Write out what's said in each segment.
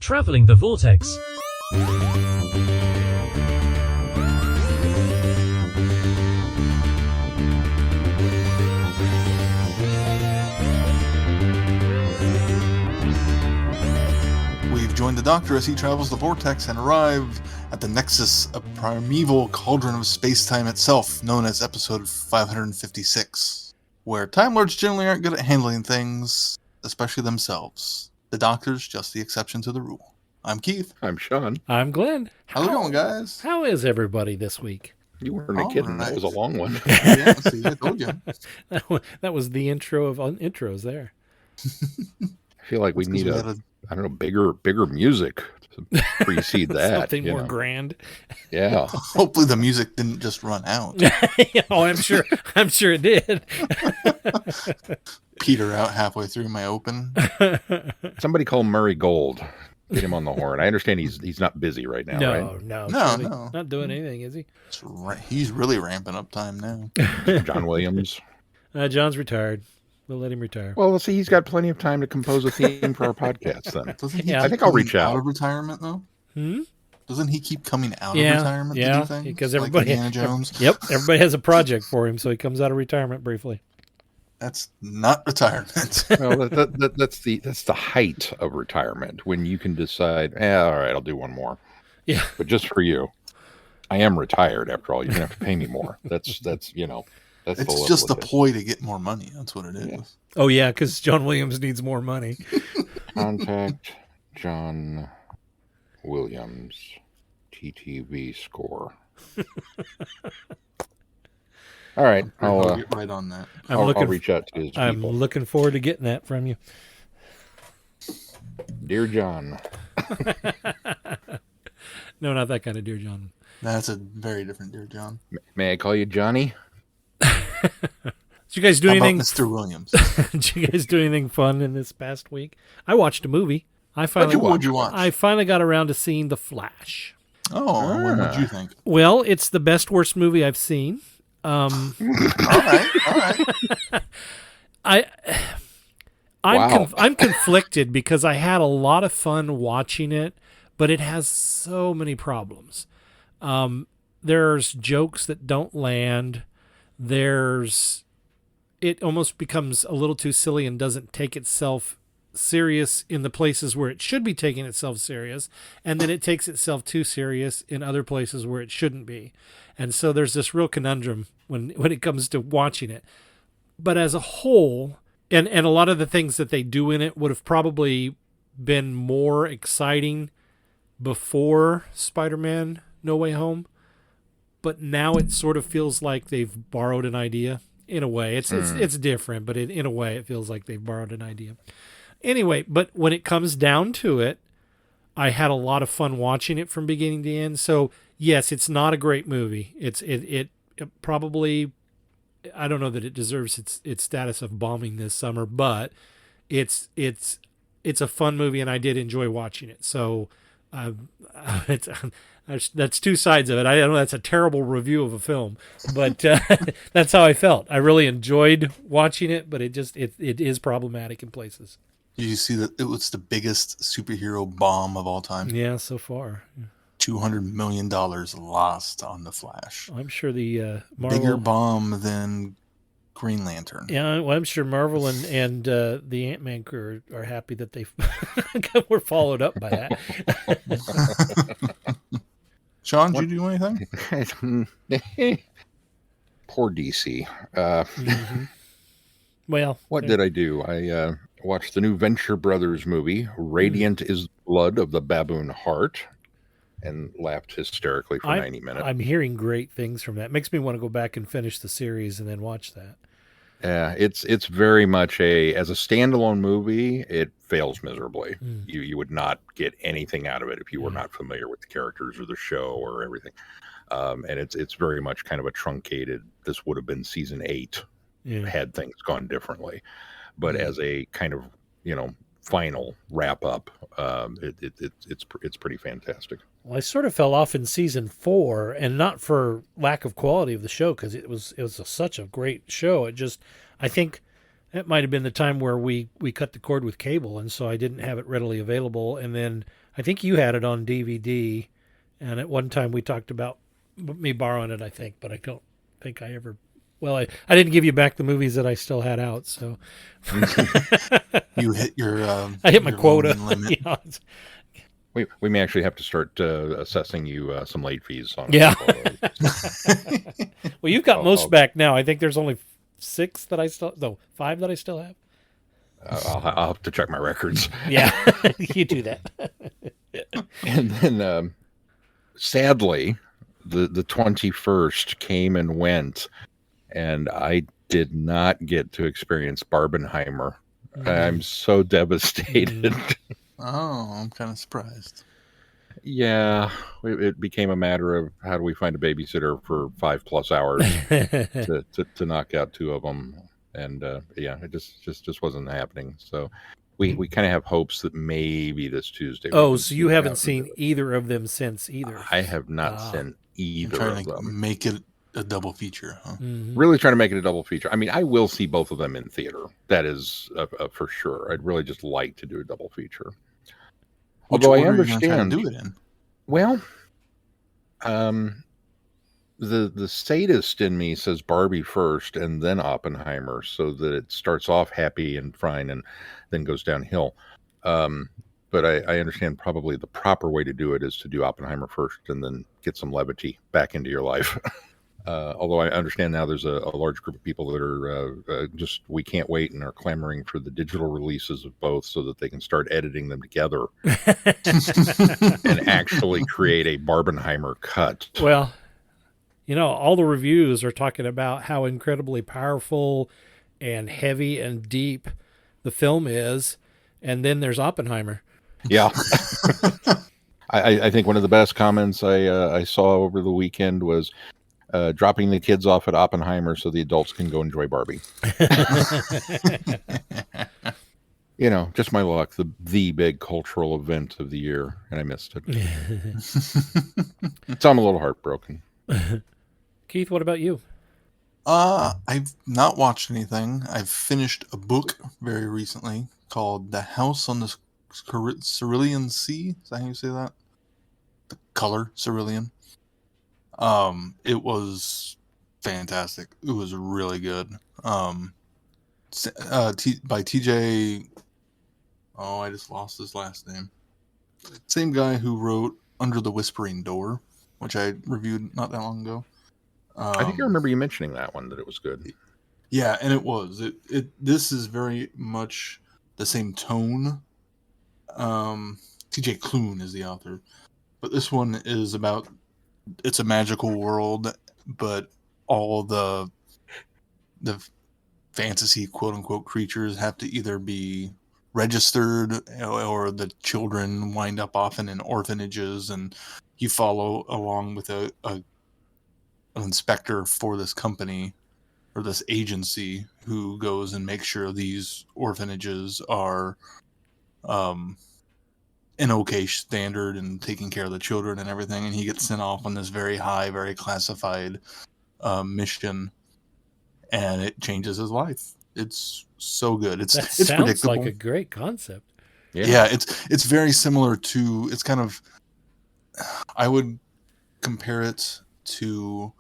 Traveling the Vortex. We've joined the Doctor as he travels the Vortex and arrive at the Nexus, a primeval cauldron of space-time itself, known as episode 556, where Time Lords generally aren't good at handling things, especially themselves. The Doctor's just the exception to the rule. I'm Keith. I'm Sean. I'm Glenn. How's it going, guys? How is everybody this week? You weren't a kidding. That was a long one. Yeah, see, I told you. That was the intro of intros there. I feel like we need I don't know, bigger music to precede that. Something more grand. Yeah. Hopefully the music didn't just run out. Oh, I'm sure it did. Peter out halfway through my open. Somebody call Murray Gold. Get him on the horn. I understand he's not busy right now, right? No. Not doing anything, is he? He's really ramping up time now. John Williams. John's retired. We'll let him retire. Well, see, he's got plenty of time to compose a theme for our podcast then. Doesn't he I think I'll reach out. Out of retirement, though? Doesn't he keep coming out of retirement to do things? Because everybody, like Indiana Jones? Yep, everybody has a project for him, so he comes out of retirement briefly. That's not retirement. Well, that's the height of retirement, when you can decide, all right, I'll do one more. Yeah. But just for you. I am retired, after all. You're going to have to pay me more. That's It's just a ploy to get more money. That's what it is. Yeah. Oh, yeah, because John Williams needs more money. Contact John Williams. TTV score. All right. I'll get right on that. I'll reach out to his people. I'm looking forward to getting that from you. Dear John. No, not that kind of Dear John. That's a very different Dear John. May I call you Johnny? Did you guys do anything? Mr. Williams. Did you guys do anything fun in this past week? I watched a movie. What'd you watch? I finally got around to seeing The Flash. Oh, what did you think? Well, it's the best worst movie I've seen. All right. I'm conflicted because I had a lot of fun watching it, but it has so many problems. There's jokes that don't land. It almost becomes a little too silly and doesn't take itself serious in the places where it should be taking itself serious, and then it takes itself too serious in other places where it shouldn't be. And so there's this real conundrum when it comes to watching it. But as a whole, and a lot of the things that they do in it would have probably been more exciting before Spider-Man No Way Home, but now it sort of feels like they've borrowed an idea. In a way, it's different, but in a way, it feels like they've borrowed an idea. Anyway, but when it comes down to it, I had a lot of fun watching it from beginning to end. So yes, it's not a great movie. It probably, I don't know that it deserves its status of bombing this summer, but it's a fun movie, and I did enjoy watching it. So that's two sides of it. I know that's a terrible review of a film, but that's how I felt. I really enjoyed watching it, but it is problematic in places. Did you see that it was the biggest superhero bomb of all time? Yeah, so far. $200 million lost on The Flash. I'm sure the Marvel... Bigger bomb than Green Lantern. Yeah, well, I'm sure Marvel and the Ant-Man crew are happy that they were followed up by that. Sean, did you do anything? Poor DC. Well, what did I do? I watched the new Venture Brothers movie, Radiant is the Blood of the Baboon Heart, and laughed hysterically for 90 minutes. I'm hearing great things from that. Makes me want to go back and finish the series and then watch that. Yeah, it's very much as a standalone movie, it fails miserably. You would not get anything out of it if you were not familiar with the characters or the show or everything. And it's very much kind of a truncated, this would have been season 8 had things gone differently. But as a kind of, final wrap up, it's pretty fantastic. Well, I sort of fell off in season 4, and not for lack of quality of the show, because it was such a great show. I think that might have been the time where we cut the cord with cable, and so I didn't have it readily available. And then I think you had it on DVD, and at one time we talked about me borrowing it, I think, but I don't think I ever... Well, I didn't give you back the movies that I still had out, so... You hit your... I hit my your quota. limit. Yeah. We may actually have to start assessing you some late fees on Yeah. it. Well, you've got most back now. I think there's only 5 that I still have. I'll have to check my records. Yeah, you do that. And then, sadly, the 21st came and went, and I did not get to experience Barbenheimer. I'm so devastated. Oh, I'm kind of surprised. Yeah, it became a matter of how do we find a babysitter for 5+ hours to knock out 2 of them, and it just wasn't happening. So we kind of have hopes that maybe this Tuesday. Oh, so you haven't seen either of them since either? I have not seen either Trying of to them. make it a double feature, huh? Really trying to make it a double feature. I mean, I will see both of them in theater. That is for sure. I'd really just like to do a double feature. Although I understand, do it in. Well, the sadist in me says Barbie first and then Oppenheimer, so that it starts off happy and fine and then goes downhill. But I understand probably the proper way to do it is to do Oppenheimer first and then get some levity back into your life. Although I understand now there's a large group of people that are we can't wait and are clamoring for the digital releases of both so that they can start editing them together and actually create a Barbenheimer cut. Well, all the reviews are talking about how incredibly powerful and heavy and deep the film is, and then there's Oppenheimer. Yeah. I think one of the best comments I saw over the weekend was dropping the kids off at Oppenheimer so the adults can go enjoy Barbie. Just my luck, the big cultural event of the year, and I missed it. So I'm a little heartbroken. Keith, what about you? I've not watched anything. I've finished a book very recently called The House on the Cerulean Sea. Is that how you say that? The color Cerulean. It was fantastic. It was really good. By TJ. Oh, I just lost his last name. Same guy who wrote Under the Whispering Door, which I reviewed not that long ago. I think I remember you mentioning that one, that it was good. Yeah, and it was. This is very much the same tone. TJ Klune is the author, but this one is about. It's a magical world, but all the fantasy quote unquote creatures have to either be registered or the children wind up often in orphanages, and you follow along with an inspector for this company or this agency who goes and makes sure these orphanages are an okay standard and taking care of the children and everything, and he gets sent off on this very high, very classified mission, and it changes his life. It's so good. It's sounds predictable. Like a great concept. Yeah, it's very similar to. It's kind of. I would compare it to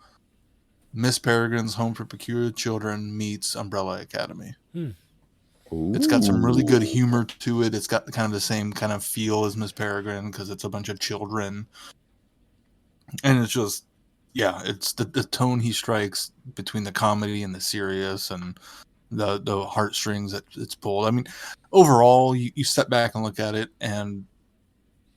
Miss Peregrine's Home for Peculiar Children meets Umbrella Academy. It's got some really good humor to it. It's got kind of the same kind of feel as Miss Peregrine because it's a bunch of children. And it's just, it's the tone he strikes between the comedy and the serious and the heartstrings that it's pulled. I mean, overall, you step back and look at it and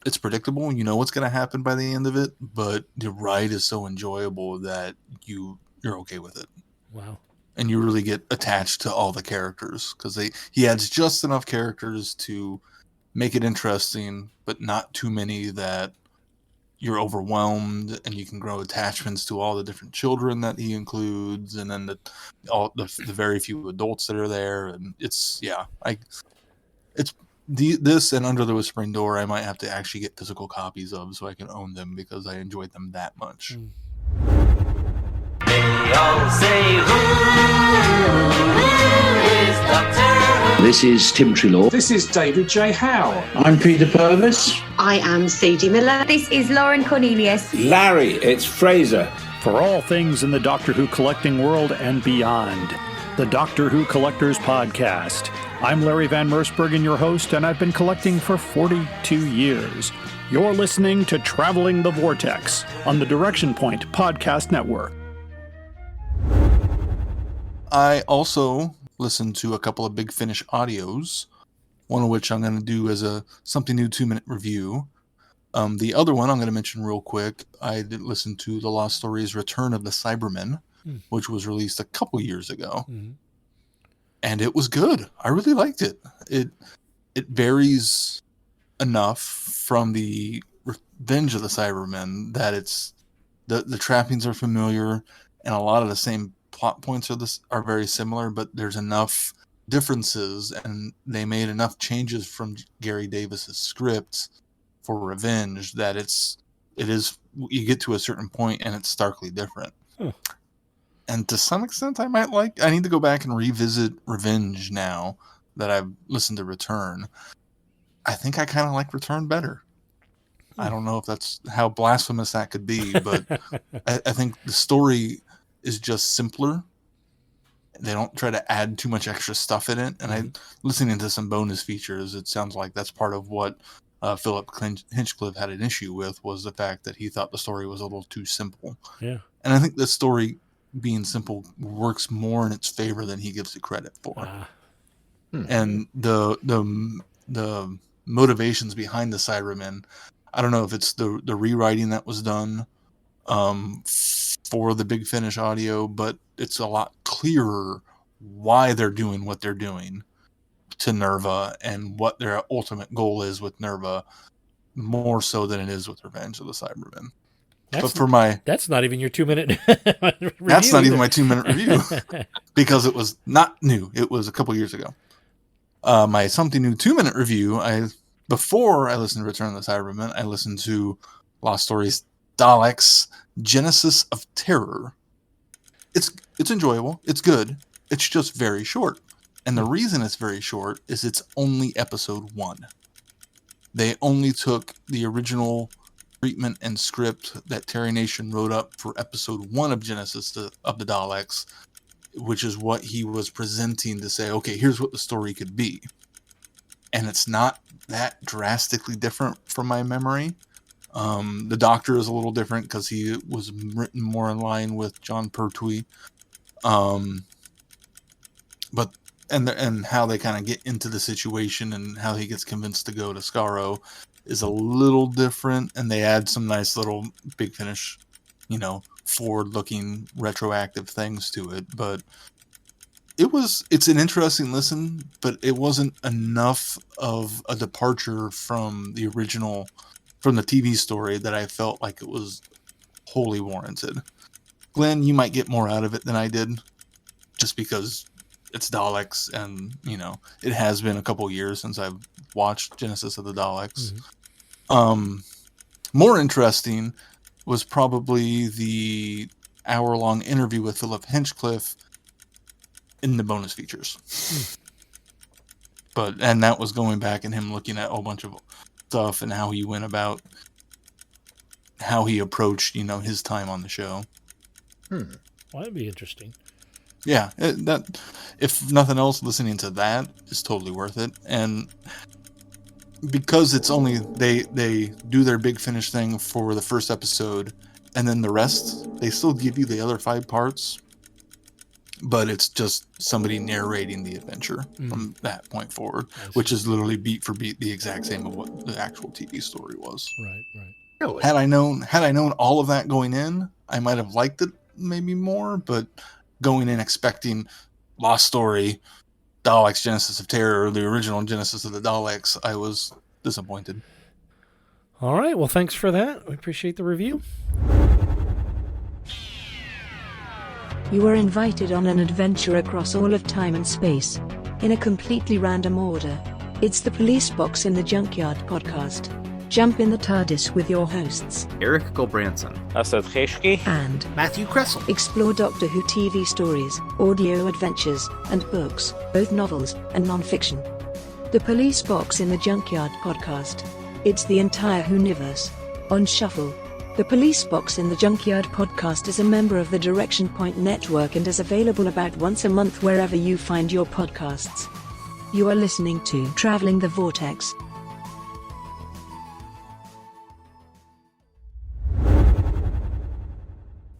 it's predictable. You know what's going to happen by the end of it, but the ride is so enjoyable that you're okay with it. Wow. And you really get attached to all the characters because he adds just enough characters to make it interesting, but not too many that you're overwhelmed, and you can grow attachments to all the different children that he includes, and then the very few adults that are there, and this and Under the Whispering Door I might have to actually get physical copies of so I can own them because I enjoyed them that much. They all say, who is Doctor Who? This is Tim Trelaw. This is David J. Howe. I'm Peter Purvis. I am Sadie Miller. This is Lauren Cornelius. Larry, it's Fraser. For all things in the Doctor Who collecting world and beyond, the Doctor Who Collectors Podcast. I'm Larry Van Mersbergen, your host, and I've been collecting for 42 years. You're listening to Traveling the Vortex on the Direction Point Podcast Network. I also listened to a couple of Big Finish audios, one of which I'm going to do as a something new 2-minute review. The other one I'm going to mention real quick, I did listen to The Lost Stories Return of the Cybermen, which was released a couple years ago. And it was good. I really liked it. It varies enough from the Revenge of the Cybermen that it's the trappings are familiar and a lot of the same plot points are very similar, but there's enough differences and they made enough changes from Gary Davis's script for Revenge that it is you get to a certain point and it's starkly different. And to some extent I need to go back and revisit Revenge now that I've listened to Return. I think I kind of like Return better. I don't know if that's how blasphemous that could be, but I think the story is just simpler. They don't try to add too much extra stuff in it. And listening to some bonus features, it sounds like that's part of what Philip Hinchcliffe had an issue with, was the fact that he thought the story was a little too simple. Yeah. And I think the story being simple works more in its favor than he gives it credit for. And the motivations behind the Cybermen, I don't know if it's the rewriting that was done for the Big Finish audio, but it's a lot clearer why they're doing what they're doing to Nerva and what their ultimate goal is with Nerva, more so than it is with Revenge of the Cybermen. That's not even your 2-minute review. That's not even my 2-minute review because it was not new. It was a couple years ago. My something new 2-minute review, before I listened to Return of the Cybermen, I listened to Lost Stories Daleks Genesis of Terror. It's enjoyable. It's good. It's just very short. And the reason it's very short is it's only episode 1. They only took the original treatment and script that Terry Nation wrote up for episode 1 of Genesis of the Daleks, which is what he was presenting to say, okay, here's what the story could be. And it's not that drastically different from my memory. The Doctor is a little different because he was written more in line with John Pertwee. But how they kind of get into the situation and how he gets convinced to go to Skaro is a little different, and they add some nice little Big Finish, forward-looking retroactive things to it. But it's an interesting listen, but it wasn't enough of a departure from the original, from the TV story, that I felt like it was wholly warranted. Glenn, you might get more out of it than I did, just because it's Daleks, and it has been a couple years since I've watched Genesis of the Daleks. More interesting was probably the hour-long interview with Philip Hinchcliffe in the bonus features. And that was going back and him looking at a whole bunch of stuff and how he went about, how he approached, his time on the show. Well, that'd be interesting. Yeah, that if nothing else, listening to that is totally worth it. And because it's only they do their Big Finish thing for the first episode, and then the rest they still give you the other 5 parts, but it's just somebody narrating the adventure from that point forward, which is literally beat for beat the exact same of what the actual TV story was. Right. Really? Had I known all of that going in, I might have liked it maybe more, but going in expecting Lost Story, Daleks Genesis of Terror, or the original Genesis of the Daleks, I was disappointed. All right, well, thanks for that. We appreciate the review. You are invited on an adventure across all of time and space, in a completely random order. It's the Police Box in the Junkyard podcast. Jump in the TARDIS with your hosts, Eric Gulbranson, Asad Kheshki, and Matthew Kressel. Explore Doctor Who TV stories, audio adventures, and books, both novels and non-fiction. The Police Box in the Junkyard podcast. It's the entire Whoniverse. On Shuffle. The Police Box in the Junkyard podcast is a member of the Direction Point Network and is available about once a month wherever you find your podcasts. You are listening to Traveling the Vortex.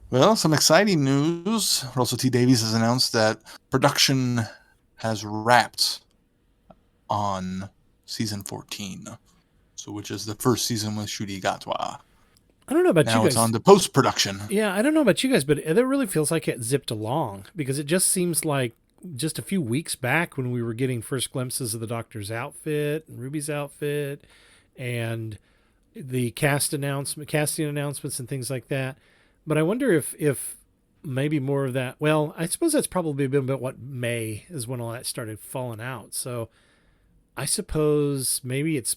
Well, some exciting news. Russell T. Davies has announced that production has wrapped on season 14, so which is the first season with Ncuti Gatwa. I don't know about now you guys. It's on to post-production. Yeah, I don't know about you guys, but it really feels like it zipped along because it just seems like just a few weeks back when we were getting first glimpses of the Doctor's outfit and Ruby's outfit and the casting announcements and things like that. But I wonder if maybe more of that, well, I suppose that's probably been about what May is when all that started falling out. So I suppose maybe it's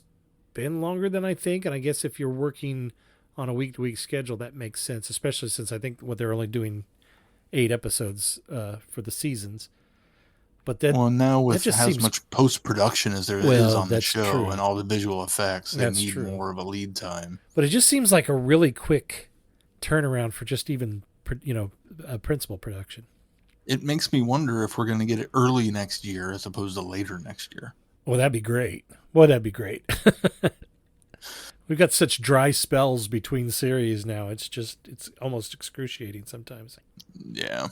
been longer than I think. And I guess if you're working on a week-to-week schedule, that makes sense, especially since I think they're only doing 8 episodes for the seasons. But that, well, now with just as seems much post-production as there is on the show true. And all the visual effects, they That's need true. more of a lead time. But it just seems like a really quick turnaround for just even, principal production. It makes me wonder if we're going to get it early next year as opposed to later next year. Well, that'd be great. We've got such dry spells between series now. It's almost excruciating sometimes. Yeah.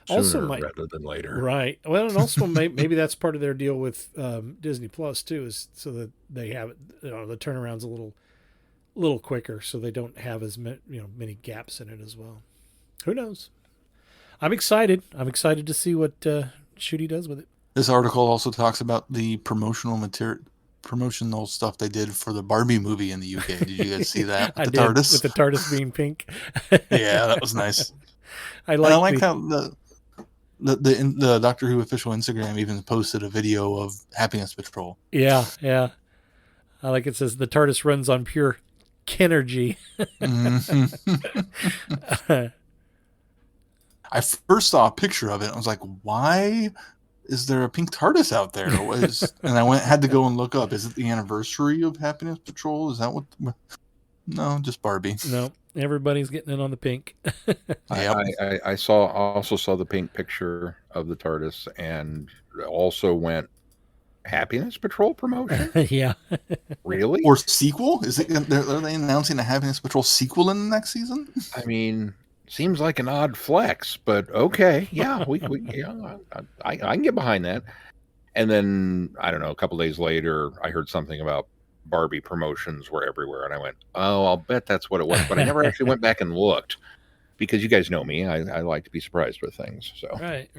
Sooner rather than later. Right. Well, and also maybe that's part of their deal with Disney Plus too, is so that they have it. The turnaround's a little quicker, so they don't have as many gaps in it as well. Who knows? I'm excited. I'm excited to see what Ncuti does with it. This article also talks about the promotional stuff they did for the Barbie movie in the UK. Did you guys see that? With the TARDIS? With the TARDIS being pink. Yeah, that was nice. I like how the Doctor Who official Instagram even posted a video of Happiness Patrol. Yeah. I like it says the TARDIS runs on pure Kinergy. I first saw a picture of it. I was like, why is there a pink TARDIS out there? And I had to go and look up. Is it the anniversary of Happiness Patrol? Is that what? No, just Barbie. No, everybody's getting in on the pink. I also saw the pink picture of the TARDIS and also went Happiness Patrol promotion. Yeah. Really? Or sequel? Are they announcing a Happiness Patrol sequel in the next season? I mean, seems like an odd flex, but okay. Yeah, I can get behind that. And then, I don't know, a couple days later, I heard something about Barbie promotions were everywhere. And I went, oh, I'll bet that's what it was. But I never actually went back and looked because you guys know me. I like to be surprised with things. So Right.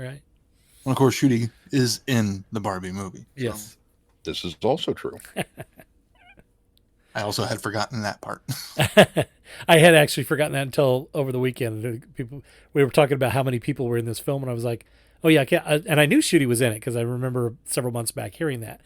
And of course, Ncuti is in the Barbie movie. Yes. This is also true. I also had forgotten that part. I had actually forgotten that until over the weekend. We were talking about how many people were in this film, and I was like, oh, yeah, and I knew Ncuti was in it because I remember several months back hearing that.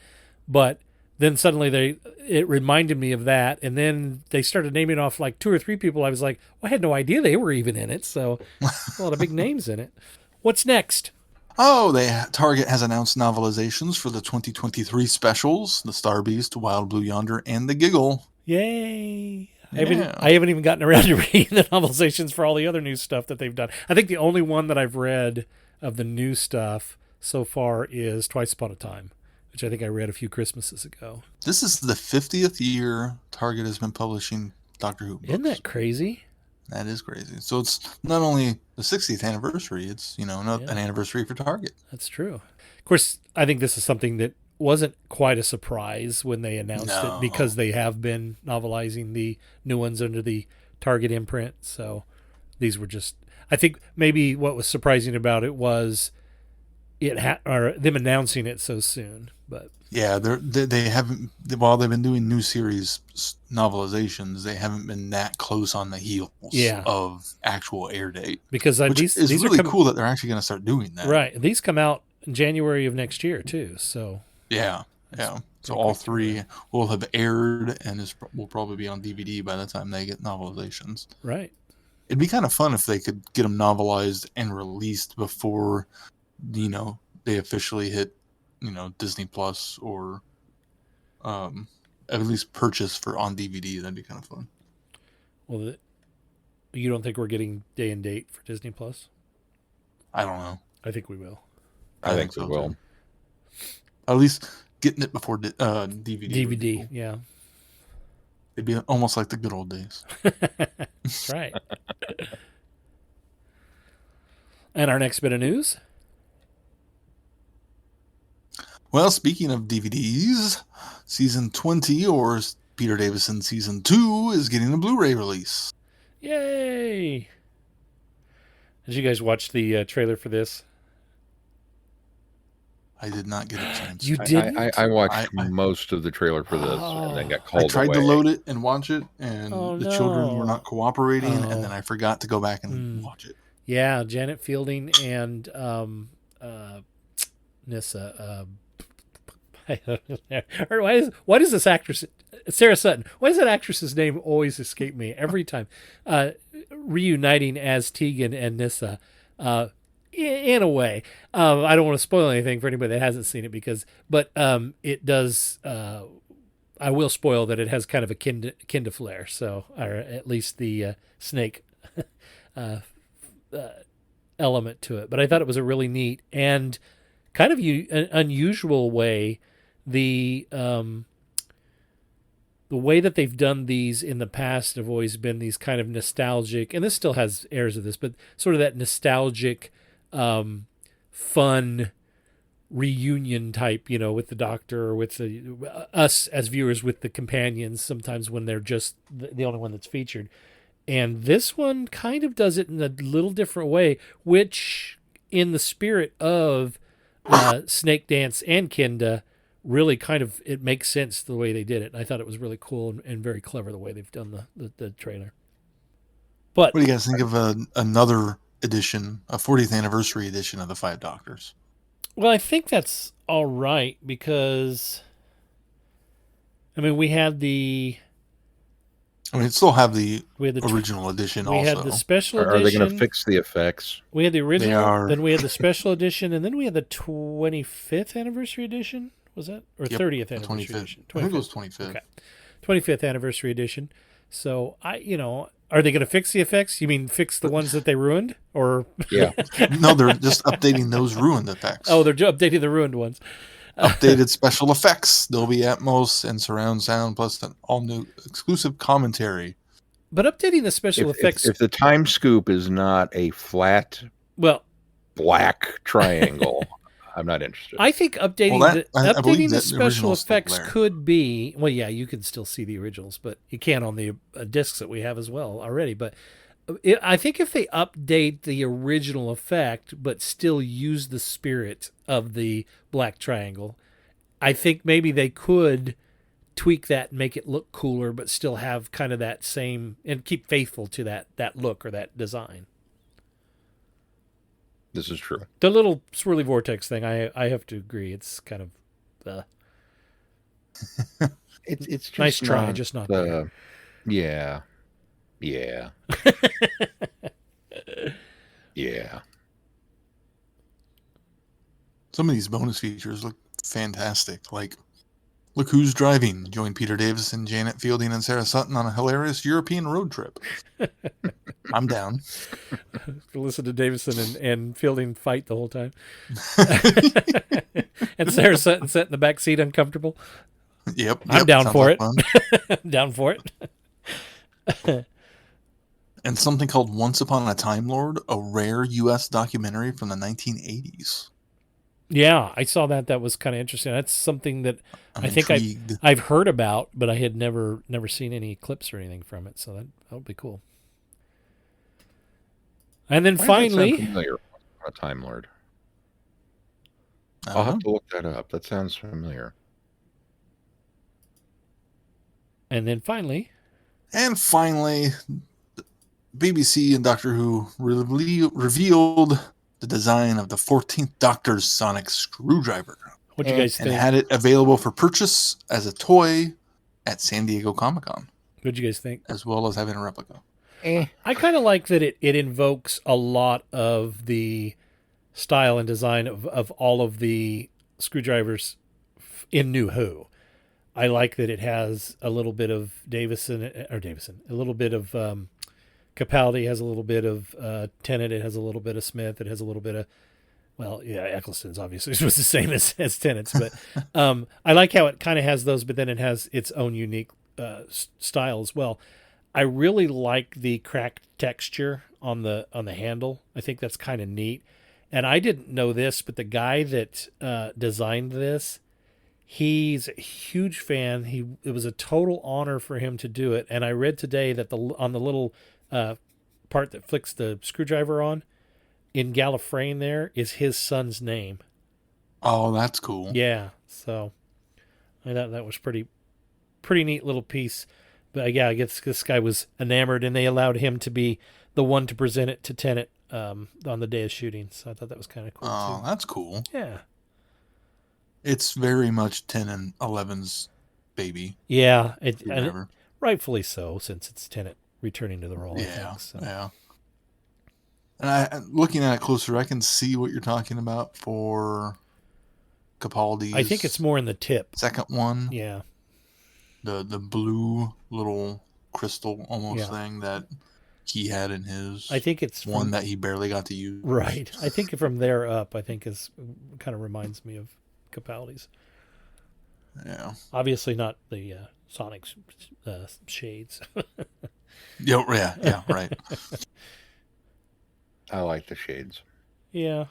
But then suddenly it reminded me of that, and then they started naming off like 2 or 3 people. I was like, well, I had no idea they were even in it, so a lot of big names in it. What's next? Oh, Target has announced novelizations for the 2023 specials, The Star Beast, Wild Blue Yonder, and The Giggle. Yay! I haven't even gotten around to reading the novelizations for all the other new stuff that they've done. I think the only one that I've read of the new stuff so far is Twice Upon a Time, which I think I read a few Christmases ago. This is the 50th year Target has been publishing Doctor Who books. Isn't that crazy? That is crazy. So it's not only the 60th anniversary, it's, an anniversary for Target. That's true. Of course, I think this is something that wasn't quite a surprise when they announced it because they have been novelizing the new ones under the Target imprint. So these were just, I think maybe what was surprising about it was them announcing it so soon. But yeah, they haven't, while they've been doing new series novelizations, they haven't been that close on the heels of actual air date. Because these are really cool that they're actually going to start doing that. Right. These come out in January of next year too. So yeah. So all three will have aired and will probably be on DVD by the time they get novelizations. Right. It'd be kind of fun if they could get them novelized and released before, they officially hit, Disney Plus or at least purchase for on DVD. That'd be kind of fun. Well, you don't think we're getting day and date for Disney Plus? I don't know. I think we will. I think we will. At least getting it before DVD. DVD, cool. Yeah. It'd be almost like the good old days. That's right. And our next bit of news? Well, speaking of DVDs, Season 20, or Peter Davison Season 2, is getting a Blu-ray release. Yay! Did you guys watch the trailer for this? I did not get a chance. You didn't? I watched most of the trailer for this and then got called I tried away. to load it and watch it, and the children were not cooperating, and then I forgot to go back and watch it. Yeah, Janet Fielding and Nissa. Why does this actress, Sarah Sutton, why does that actress's name always escape me every time? Reuniting as Tegan and Nissa. In a way, I don't want to spoil anything for anybody that hasn't seen it but it does. I will spoil that it has kind of a kin to Flair, so or at least the snake element to it. But I thought it was a really neat and kind of an unusual way. The way that they've done these in the past have always been these kind of nostalgic, and this still has airs of this, but sort of that nostalgic. Fun reunion type, with the Doctor or with us as viewers with the companions, sometimes when they're just the only one that's featured. And this one kind of does it in a little different way, which in the spirit of Snake Dance and Kinda, really kind of, it makes sense the way they did it. And I thought it was really cool and very clever the way they've done the trailer. But what do you guys think of another edition, a 40th anniversary edition of the Five Doctors? Well, I think that's all right because, we had the. It still have the original edition. We also had the special edition. Are they going to fix the effects? We had the original. Then we had the special edition, and then we had the 25th anniversary edition. Was that or 30th anniversary 25th. edition? 25th. I think it was 25th. Okay, 25th anniversary edition. So are they going to fix the effects? You mean fix the ones that they ruined, or yeah? No, they're just updating those ruined effects. Oh, they're updating the ruined ones. Updated special effects, Dolby Atmos and surround sound, plus an all new exclusive commentary. But updating the special effects. If the time scoop is not a flat, black triangle, I'm not interested. I think updating updating the special effects could be you can still see the originals, but you can't on the discs that we have as well already. But I think if they update the original effect but still use the spirit of the black triangle, I think maybe they could tweak that and make it look cooler, but still have kind of that same and keep faithful to that look or that design. This is true. The little swirly vortex thing, I have to agree. It's kind of it's just nice try, just not there. Yeah. Yeah. Yeah. Some of these bonus features look fantastic. Like, look who's driving. Join Peter Davison, Janet Fielding, and Sarah Sutton on a hilarious European road trip. I'm down. Listen to Davison and Fielding fight the whole time. And Sarah Sutton sat in the back seat uncomfortable. Yep. I'm down for it. Down for it. And something called Once Upon a Time Lord, a rare U.S. documentary from the 1980s. Yeah, I saw that. That was kind of interesting. That's something that I think I've heard about, but I had never seen any clips or anything from it. So that would be cool. And then finally, a Time Lord. I'll have to look that up. That sounds familiar. And then finally, BBC and Doctor Who revealed the design of the 14th Doctor's sonic screwdriver. What'd you guys and think? had it available for purchase as a toy at San Diego Comic-Con, What'd you guys think? as well as having a replica. I kind of like that it invokes a lot of the style and design of all of the screwdrivers in New Who. I like that it has a little bit of Davison, a little bit of Capaldi, has a little bit of Tennant, it has a little bit of Smith, it has a little bit of, well, yeah, Eccleston's obviously was the same as Tennant's, but I like how it kind of has those, but then it has its own unique style as well. I really like the cracked texture on the handle. I think that's kind of neat. And I didn't know this, but the guy that designed this, he's a huge fan. It was a total honor for him to do it. And I read today that on the little part that flicks the screwdriver on, in Gallifreyan there is his son's name. Oh, that's cool. Yeah, so I thought that was pretty neat little piece. But yeah, I guess this guy was enamored, and they allowed him to be the one to present it to Tennant on the day of shooting. So I thought that was kind of cool Oh, too. that's cool. Yeah. It's very much 10 and 11's baby. Yeah, Whatever. rightfully so, since it's Tennant returning to the role. I Yeah, think, so. yeah. And looking at it closer, I can see what you're talking about for Capaldi's. I think it's more in the tip. Second one. Yeah. The blue little crystal almost Yeah. thing that he had in his. I think it's one that he barely got to use. Right. I think from there up, I think is kind of reminds me of Capaldi's. Yeah. Obviously not the Sonic shades. Yeah, right. I like the shades. Yeah.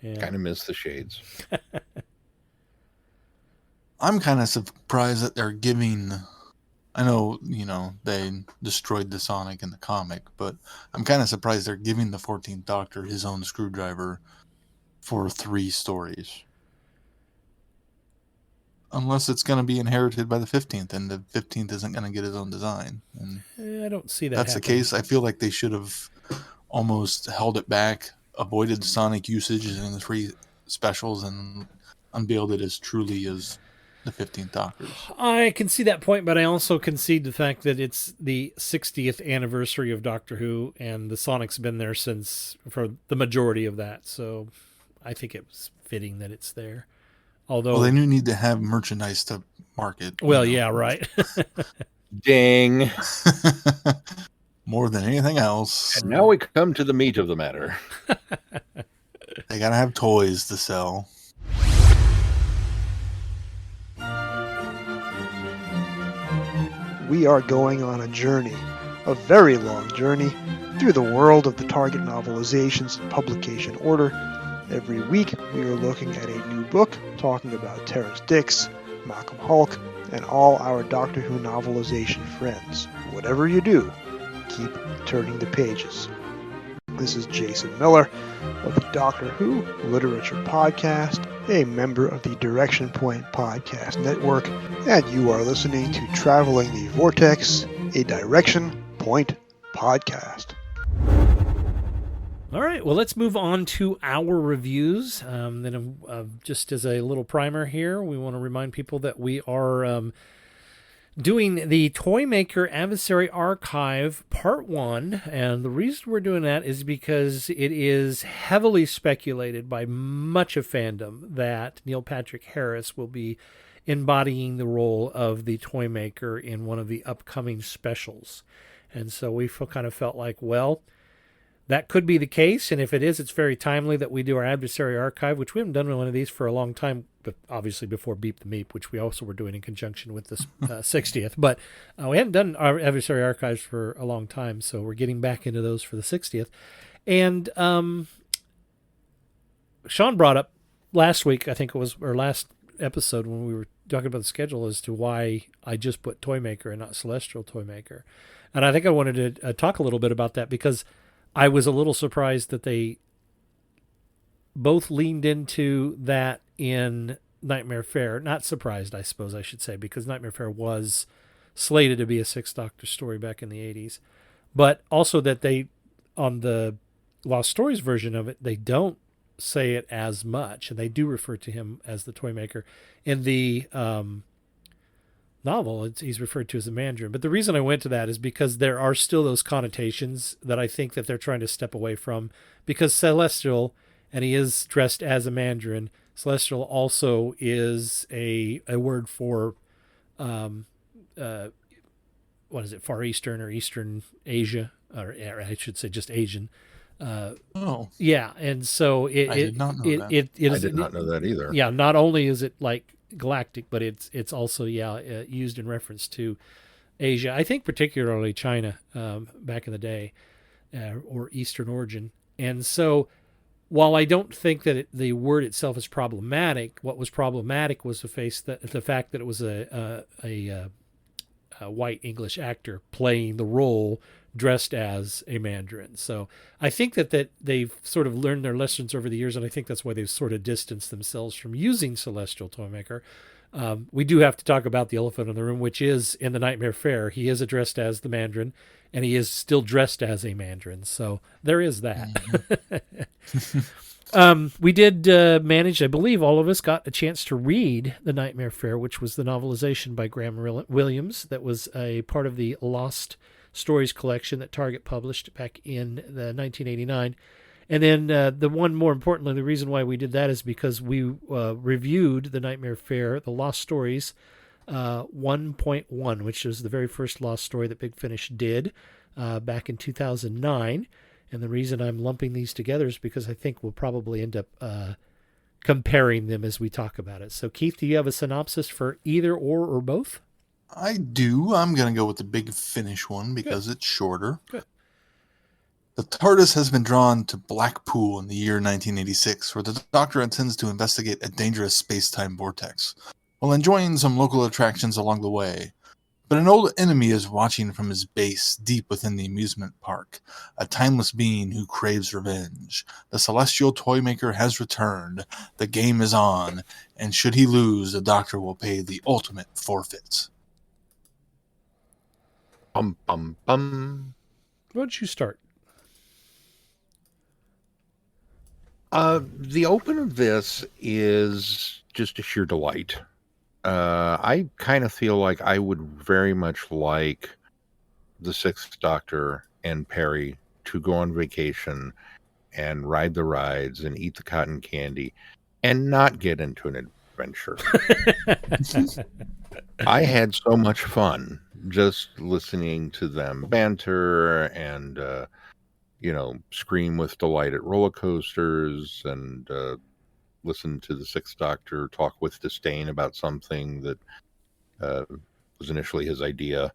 Kind of miss the shades. I'm kind of surprised that they're giving. I know, they destroyed the Sonic in the comic, but I'm kind of surprised they're giving the 14th Doctor his own screwdriver for 3 stories. Unless it's going to be inherited by the 15th, and the 15th isn't going to get his own design. And I don't see that. that's happening. the case. I feel like they should have almost held it back, avoided Sonic usage in the 3 specials, and unveiled it as truly as the 15th Doctor's. I can see that point, but I also concede the fact that it's the 60th anniversary of Doctor Who, and the Sonic's been there for the majority of that. So I think it was fitting that it's there. Although, Well, they do need to have merchandise to market. Well, yeah, right. Ding. More than anything else. And now we come to the meat of the matter. They got to have toys to sell. We are going on a journey, a very long journey, through the world of the Target novelizations in publication order. Every week, we are looking at a new book, talking about Terrence Dicks, Malcolm Hulke, and all our Doctor Who novelization friends. Whatever you do, keep turning the pages. This is Jason Miller of the Doctor Who Literature Podcast, a member of the Direction Point Podcast Network, and you are listening to Traveling the Vortex, a Direction Point podcast. All right, well, let's move on to our reviews. Then, just as a little primer here, we want to remind people that we are doing the Toymaker Adversary Archive Part 1, and the reason we're doing that is because it is heavily speculated by much of fandom that Neil Patrick Harris will be embodying the role of the Toymaker in one of the upcoming specials. And so we kind of felt like, well, that could be the case, and if it is, it's very timely that we do our Adversary Archive, which we haven't done one of these for a long time, but obviously before Beep the Meep, which we also were doing in conjunction with this 60th. But we hadn't done our Adversary Archives for a long time, so we're getting back into those for the 60th. And Sean brought up last week, I think it was, or last episode when we were talking about the schedule, as to why I just put Toymaker and not Celestial Toymaker. And I think I wanted to talk a little bit about that, because I was a little surprised that they both leaned into that in Nightmare Fair. Not surprised, I suppose I should say, because Nightmare Fair was slated to be a 6th Doctor story back in the 80s. But also that they, on the Lost Stories version of it, they don't say it as much, and they do refer to him as the Toymaker. In the novel, he's referred to as a Mandarin. But the reason I went to that is because there are still those connotations that I think that they're trying to step away from. Because Celestial, and he is dressed as a Mandarin, Celestial also is a word for, what is it, Far Eastern or Eastern Asia, or I should say just Asian. Yeah, and so I did not know that. I did not know that either. Yeah, not only is it like galactic, but it's also used in reference to Asia. I think particularly China back in the day, or Eastern origin. And so, while I don't think that the word itself is problematic, what was problematic was the fact that it was a white English actor playing the role dressed as a Mandarin. So I think that they've sort of learned their lessons over the years, and I think that's why they've sort of distanced themselves from using Celestial Toymaker. We do have to talk about the elephant in the room, which is in the Nightmare Fair. He is addressed as the Mandarin, and he is still dressed as a Mandarin. So there is that. We did manage, I believe all of us got a chance to read The Nightmare Fair, which was the novelization by Graham Williams that was a part of the Lost Stories collection that Target published back in 1989. And then the one more importantly, the reason why we did that is because we reviewed The Nightmare Fair, the Lost Stories 1.1, which was the very first Lost Story that Big Finish did back in 2009. And the reason I'm lumping these together is because I think we'll probably end up comparing them as we talk about it. So, Keith, do you have a synopsis for either or both? I do. I'm going to go with the Big Finish one because it's shorter. Good. The TARDIS has been drawn to Blackpool in the year 1986, where the Doctor intends to investigate a dangerous space-time vortex, while enjoying some local attractions along the way. But an old enemy is watching from his base deep within the amusement park, a timeless being who craves revenge. The Celestial Toymaker has returned, the game is on, and should he lose, the Doctor will pay the ultimate forfeit. Bum, bum, bum. Why don't you start? The open of this is just a sheer delight. I kind of feel like I would very much like the Sixth Doctor and Perry to go on vacation and ride the rides and eat the cotton candy and not get into an adventure. I had so much fun just listening to them banter and, scream with delight at roller coasters and listen to the Sixth Doctor talk with disdain about something that was initially his idea.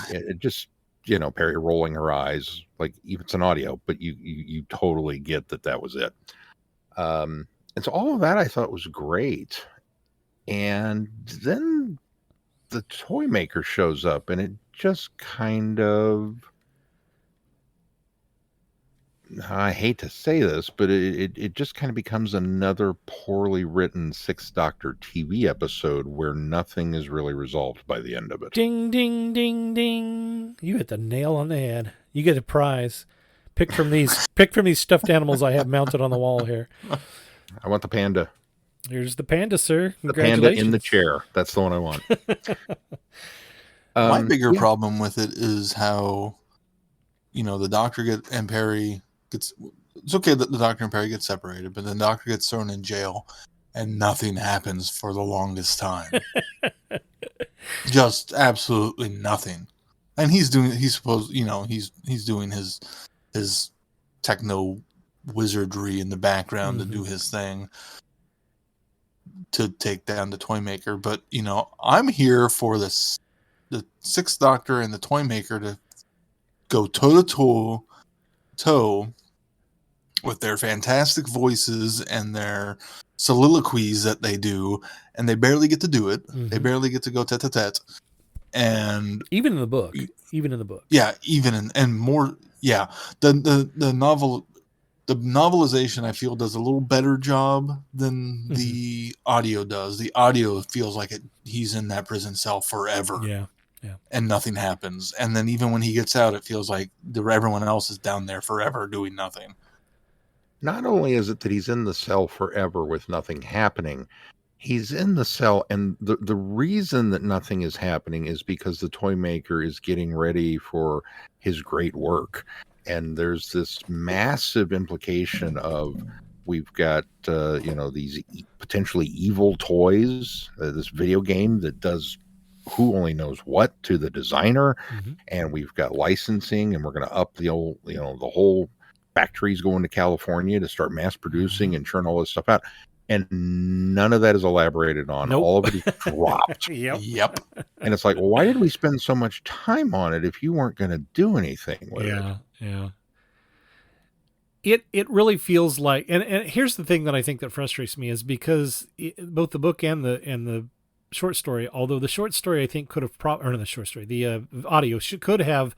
It just, Perry rolling her eyes, like even it's an audio, but you totally get that was it. And so all of that I thought was great. And then the Toymaker shows up, and it just kind of, I hate to say this, but it just kind of becomes another poorly written Sixth Doctor TV episode where nothing is really resolved by the end of it. Ding, ding, ding, ding. You hit the nail on the head. You get a prize. Pick from these stuffed animals I have mounted on the wall here. I want the panda. Here's the panda, sir. The panda in the chair. That's the one I want. My bigger problem with it is how, the Doctor and Perry gets. It's okay that the Doctor and Perry get separated, but then the Doctor gets thrown in jail, and nothing happens for the longest time. Just absolutely nothing. And he's doing his techno wizardry in the background to do his thing to take down the Toymaker. But I'm here for the Sixth Doctor and the Toymaker to go toe to toe with their fantastic voices and their soliloquies that they do, and they barely get to do it. Mm-hmm. They barely get to go tete-a-tete. And even in the book, yeah, the novelization I feel does a little better job than the audio does. The audio feels like he's in that prison cell forever. Yeah. And nothing happens. And then even when he gets out, it feels like everyone else is down there forever doing nothing. not only is it that he's in the cell forever with nothing happening, he's in the cell, and the reason that nothing is happening is because the Toymaker is getting ready for his great work. And there's this massive implication of, we've got these potentially evil toys, this video game that does who only knows what to the designer, and we've got licensing, and we're going to up the whole factories going to California to start mass producing and churn all this stuff out. And none of that is elaborated on. Nope. All of it is dropped. Yep. And it's like, well, why did we spend so much time on it if you weren't going to do anything with it? Yeah. It really feels like, and here's the thing that I think that frustrates me is because both the book and the short story, although the short story I think could have the audio could have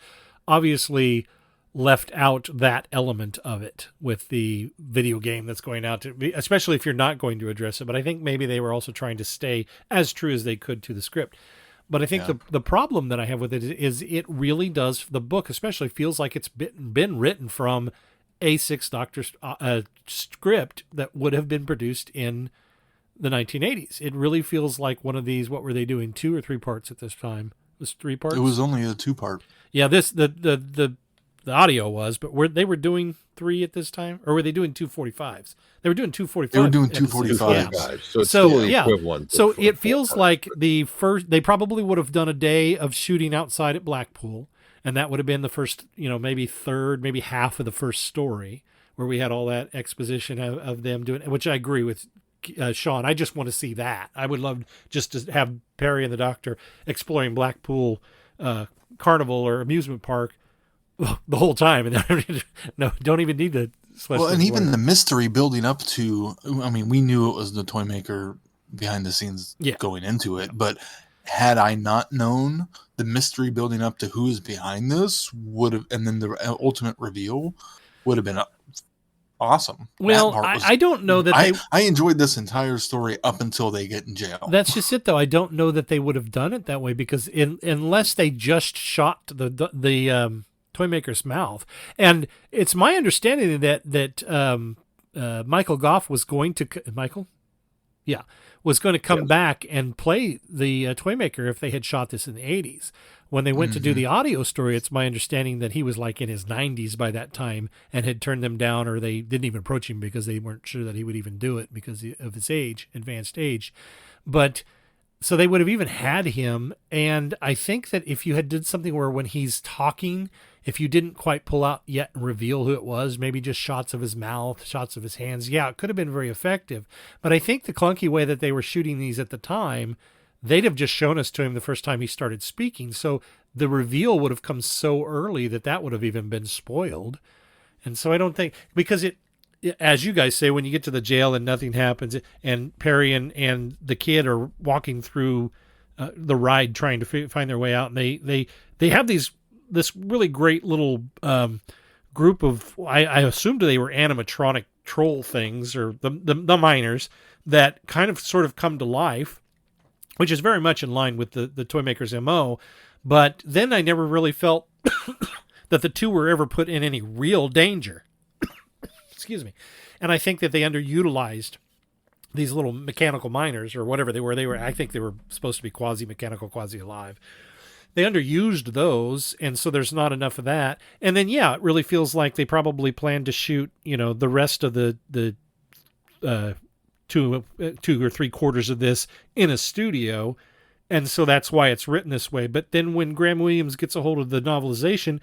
obviously left out that element of it with the video game that's going out to, especially if you're not going to address it. But I think maybe they were also trying to stay as true as they could to the script. But I think the problem that I have with it is it really does, the book especially feels like it's been written from a Sixth Doctor script that would have been produced in the 1980s. It really feels like one of these, what were they doing, 2 or 3 parts at this time? It was 3 parts? It was only a 2-part. Yeah, the audio was, but they were doing 3 at this time, or were they doing 245s? They were doing 245. They were doing 245s. Yeah. So it's still the equivalent. So it feels like they probably would have done a day of shooting outside at Blackpool, and that would have been the first, maybe third, maybe half of the first story, where we had all that exposition of them doing, which I agree with Sean. I just want to see that. I would love just to have Perry and the Doctor exploring Blackpool Carnival or amusement park the whole time, and don't even need to. Well, and even the mystery building up to, I mean, we knew it was the Toymaker behind the scenes going into it, but had I not known the mystery building up to who is behind this, would have, and then the ultimate reveal would have been awesome. Well, I don't know that I enjoyed this entire story up until they get in jail. That's just it, though. I don't know that they would have done it that way, because unless they just shot the Toymaker's mouth. And it's my understanding that Michael Goff was going to come back and play the Toymaker if they had shot this in the 80s. When they went to do the audio story, it's my understanding that he was like in his 90s by that time and had turned them down, or they didn't even approach him because they weren't sure that he would even do it because of his advanced age. But so they would have even had him. And I think that if you had did something where when he's talking, if you didn't quite pull out yet and reveal who it was, maybe just shots of his mouth, shots of his hands, it could have been very effective. But I think the clunky way that they were shooting these at the time, they'd have just shown us to him the first time he started speaking. So the reveal would have come so early that would have even been spoiled. And so I don't think, because it, as you guys say, when you get to the jail and nothing happens, and Perry and the kid are walking through the ride trying to find their way out, and they have this really great little group of, I assumed they were animatronic troll things, or the miners that kind of sort of come to life, which is very much in line with the Toymaker's MO. But then I never really felt that the two were ever put in any real danger. Excuse me. And I think that they underutilized these little mechanical miners, or whatever they were. I think they were supposed to be quasi-mechanical, quasi-alive. They underused those, and so there's not enough of that. And then, it really feels like they probably planned to shoot, the rest of the 2 or 3 quarters of this in a studio, and so that's why it's written this way. But then when Graham Williams gets a hold of the novelization,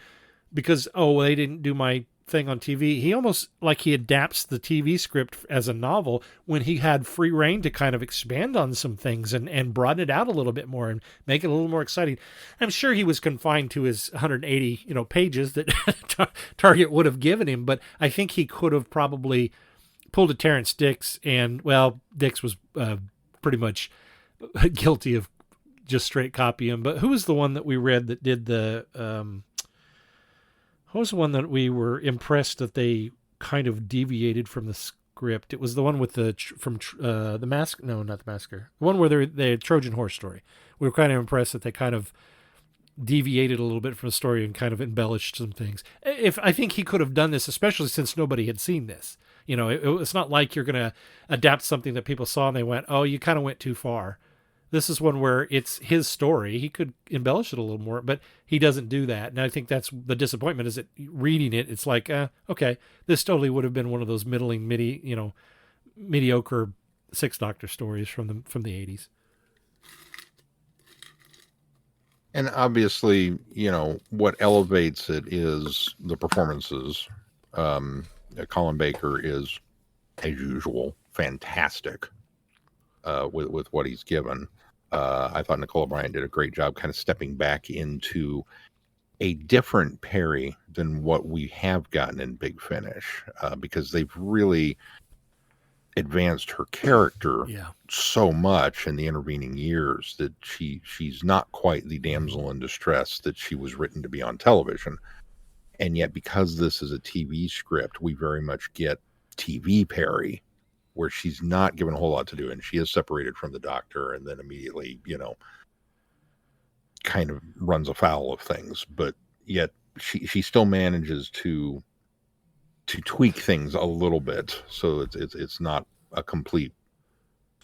because they didn't do my thing on TV, he almost like he adapts the TV script as a novel when he had free reign to kind of expand on some things and broaden it out a little bit more and make it a little more exciting. I'm sure he was confined to his 180 pages that Target would have given him, but I think he could have probably pulled a Terrence Dix, and Dix was pretty much guilty of just straight copying. But who was the one that we read that did the who was the one that we were impressed that they kind of deviated from the script? It was the one with the mask. No, not the masker. The one where the Trojan horse story. We were kind of impressed that they kind of deviated a little bit from the story and kind of embellished some things. I think he could have done this, especially since nobody had seen this. It's not like you're going to adapt something that people saw and they went, oh, you kind of went too far. This is one where it's his story. He could embellish it a little more, but he doesn't do that. And I think that's the disappointment, is that reading it, it's like, okay, this totally would have been one of those mediocre Sixth Doctor stories from the 80s. And obviously, what elevates it is the performances. Colin Baker is, as usual, fantastic with what he's given. I thought Nicole Bryant did a great job kind of stepping back into a different Perry than what we have gotten in Big Finish, because they've really advanced her character so much in the intervening years that she's not quite the damsel in distress that she was written to be on television. And yet, because this is a TV script, we very much get TV Perry, where she's not given a whole lot to do, and she is separated from the Doctor, and then immediately, kind of runs afoul of things. But yet, she still manages to tweak things a little bit, so it's not a complete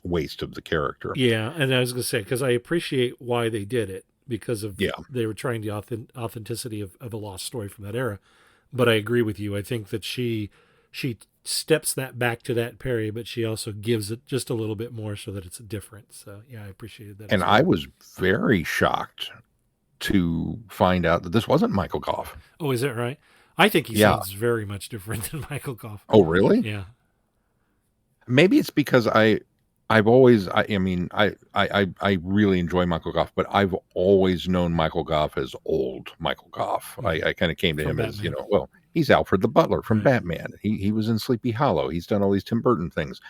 waste of the character. Yeah, and I was going to say, because I appreciate why they did it, because of they were trying the authenticity of a lost story from that era. But I agree with you. I think that she steps that back to that Perry, but she also gives it just a little bit more so that it's different. So yeah, I appreciated that. And I was very shocked to find out that this wasn't Michael Goff. Oh, is that right? I think he sounds very much different than Michael Goff. Oh, really? Yeah. Maybe it's because I've always, I really enjoy Michael Goff, but I've always known Michael Goff as old Michael Goff. I kind of came to him Batman. As, he's Alfred the Butler from Batman. He was in Sleepy Hollow. He's done all these Tim Burton things.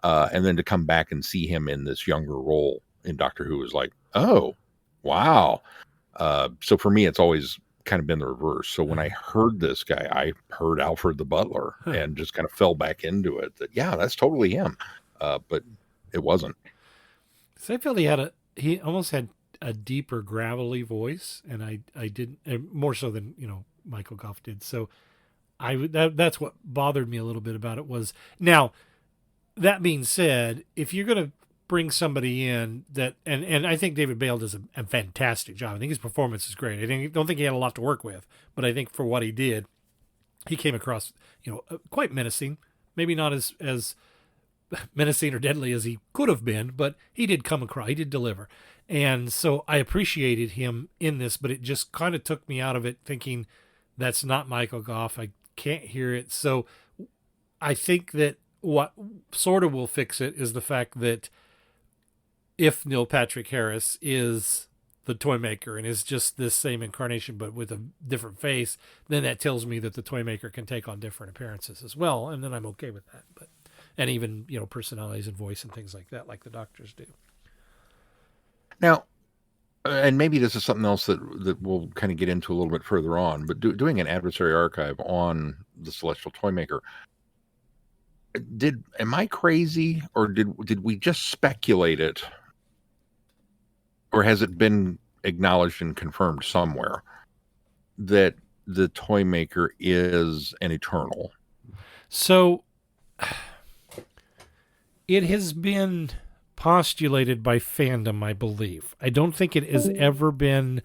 And then to come back and see him in this younger role in Doctor Who is like, oh, wow. So for me, it's always kind of been the reverse. So when I heard this guy, I heard Alfred the Butler and just kind of fell back into it. That that's totally him. But it wasn't. So I felt he almost had a deeper gravelly voice, and I didn't, and more so than Michael Goff did. So that's what bothered me a little bit about it. Was now, that being said, if you're going to bring somebody in that, and I think David Bale does a fantastic job. I think his performance is great. I don't think he had a lot to work with, but I think for what he did, he came across quite menacing. Maybe not as menacing or deadly as he could have been, but he did come across, he did deliver. And so I appreciated him in this, but it just kind of took me out of it thinking that's not Michael Goff. I can't hear it. So I think that what sort of will fix it is the fact that if Neil Patrick Harris is the Toymaker and is just this same incarnation but with a different face, then that tells me that the Toymaker can take on different appearances as well, and then I'm okay with that. But and even personalities and voice and things like that, like the Doctors do. Now, and maybe this is something else that we'll kind of get into a little bit further on, but doing an Adversary Archive on the Celestial Toymaker, am I crazy, or did we just speculate it, or has it been acknowledged and confirmed somewhere that the Toymaker is an Eternal? So it has been postulated by fandom, I believe. I don't think it's ever been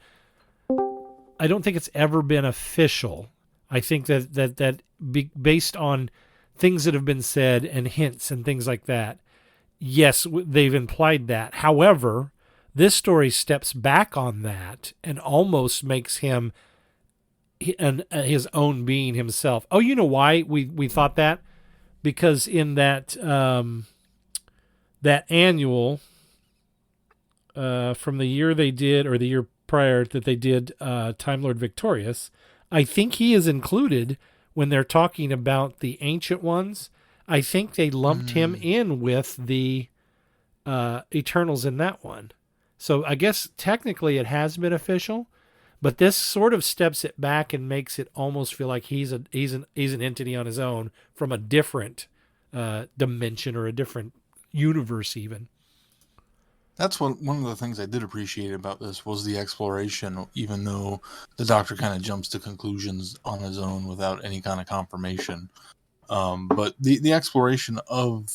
official. I think that based on things that have been said and hints and things like that, yes, they've implied that. However, this story steps back on that and almost makes him his own being himself. Oh, you know why we thought that? Because in that that annual from the year they did, or the year prior that they did Time Lord Victorious, I think he is included when they're talking about the Ancient Ones. I think they lumped him in with the Eternals in that one. So I guess technically it has been official, but this sort of steps it back and makes it almost feel like he's an entity on his own from a different dimension or a different universe even. That's one of the things I did appreciate about this was the exploration, even though the Doctor kind of jumps to conclusions on his own without any kind of confirmation. But the exploration of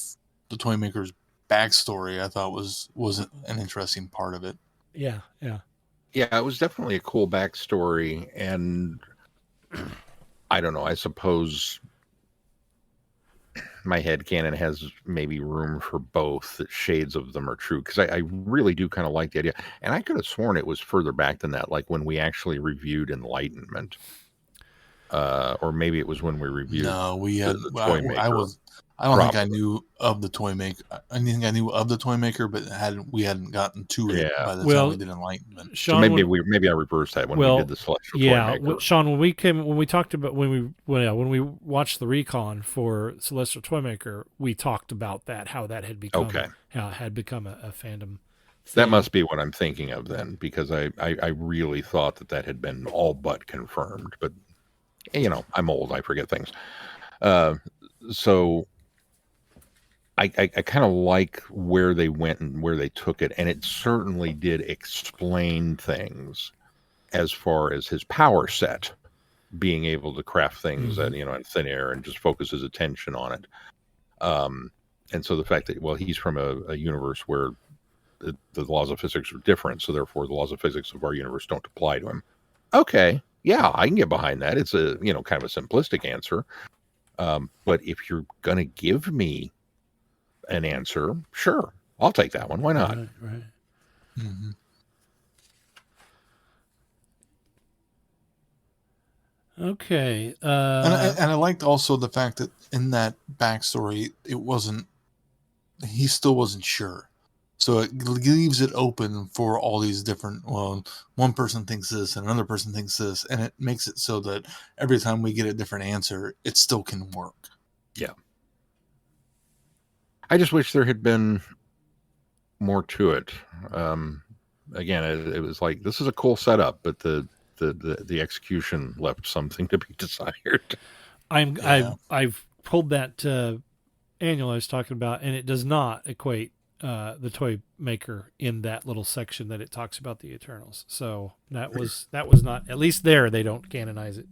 the Toymaker's backstory, I thought was an interesting part of it. Yeah. Yeah, it was definitely a cool backstory, and I don't know, I suppose my headcanon has maybe room for both, that shades of them are true, because I really do kind of like the idea. And I could have sworn it was further back than that, like when we actually reviewed Enlightenment. Or maybe it was when we reviewed the Toymaker. I don't think I knew of the Toymaker. I think I knew of the Toymaker, but we hadn't gotten to it by the time we did Enlightenment. Sean, so maybe I reversed that when we did the Celestial Toymaker. Sean, when we watched the recon for Celestial Toymaker, we talked about that, how that had become how it had become a fandom. That must be what I'm thinking of then, because I really thought that had been all but confirmed. But I'm old, I forget things. So I kind of like where they went and where they took it, and it certainly did explain things as far as his power set, being able to craft things in thin air and just focus his attention on it. And so the fact that he's from a universe where the laws of physics are different, so therefore the laws of physics of our universe don't apply to him. Okay, yeah, I can get behind that. It's a kind of a simplistic answer, but if you're gonna give me an answer, sure, I'll take that one. Why not? Right. Mm-hmm. Okay. And I liked also the fact that in that backstory, he still wasn't sure. So it leaves it open for all these different, one person thinks this and another person thinks this, and it makes it so that every time we get a different answer, it still can work. Yeah. I just wish there had been more to it. Again, it was like, this is a cool setup, but the execution left something to be desired. I've pulled that annual I was talking about, and it does not equate the Toymaker in that little section that it talks about the Eternals. So that was not, at least there they don't canonize it.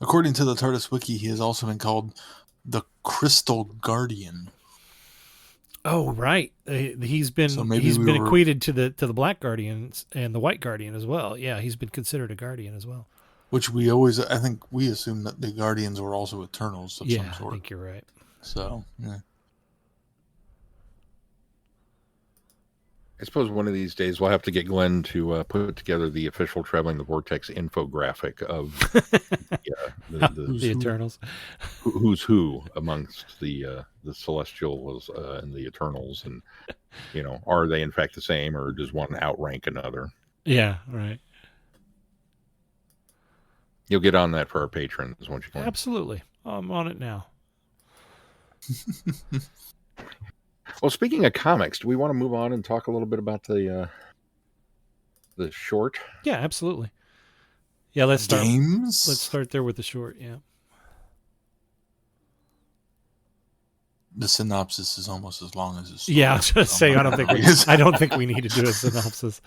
According to the TARDIS Wiki, he has also been called the Crystal Guardian. Oh, right. He's been equated to the Black Guardians and the White Guardian as well. Yeah, he's been considered a Guardian as well. Which I think we assumed that the Guardians were also Eternals of some sort. I think you're right. So, yeah. I suppose one of these days we'll have to get Glenn to put together the official Traveling the Vortex infographic of the Eternals. Who's who amongst the Celestials and the Eternals, and are they in fact the same, or does one outrank another? Yeah, right. You'll get on that for our patrons once you can. Absolutely, I'm on it now. Well, speaking of comics, do we want to move on and talk a little bit about the short? Yeah, absolutely. Yeah, let's start. Games? Let's start there with the short. Yeah. The synopsis is almost as long as the story. Yeah, I was just saying. I don't think we need to do a synopsis.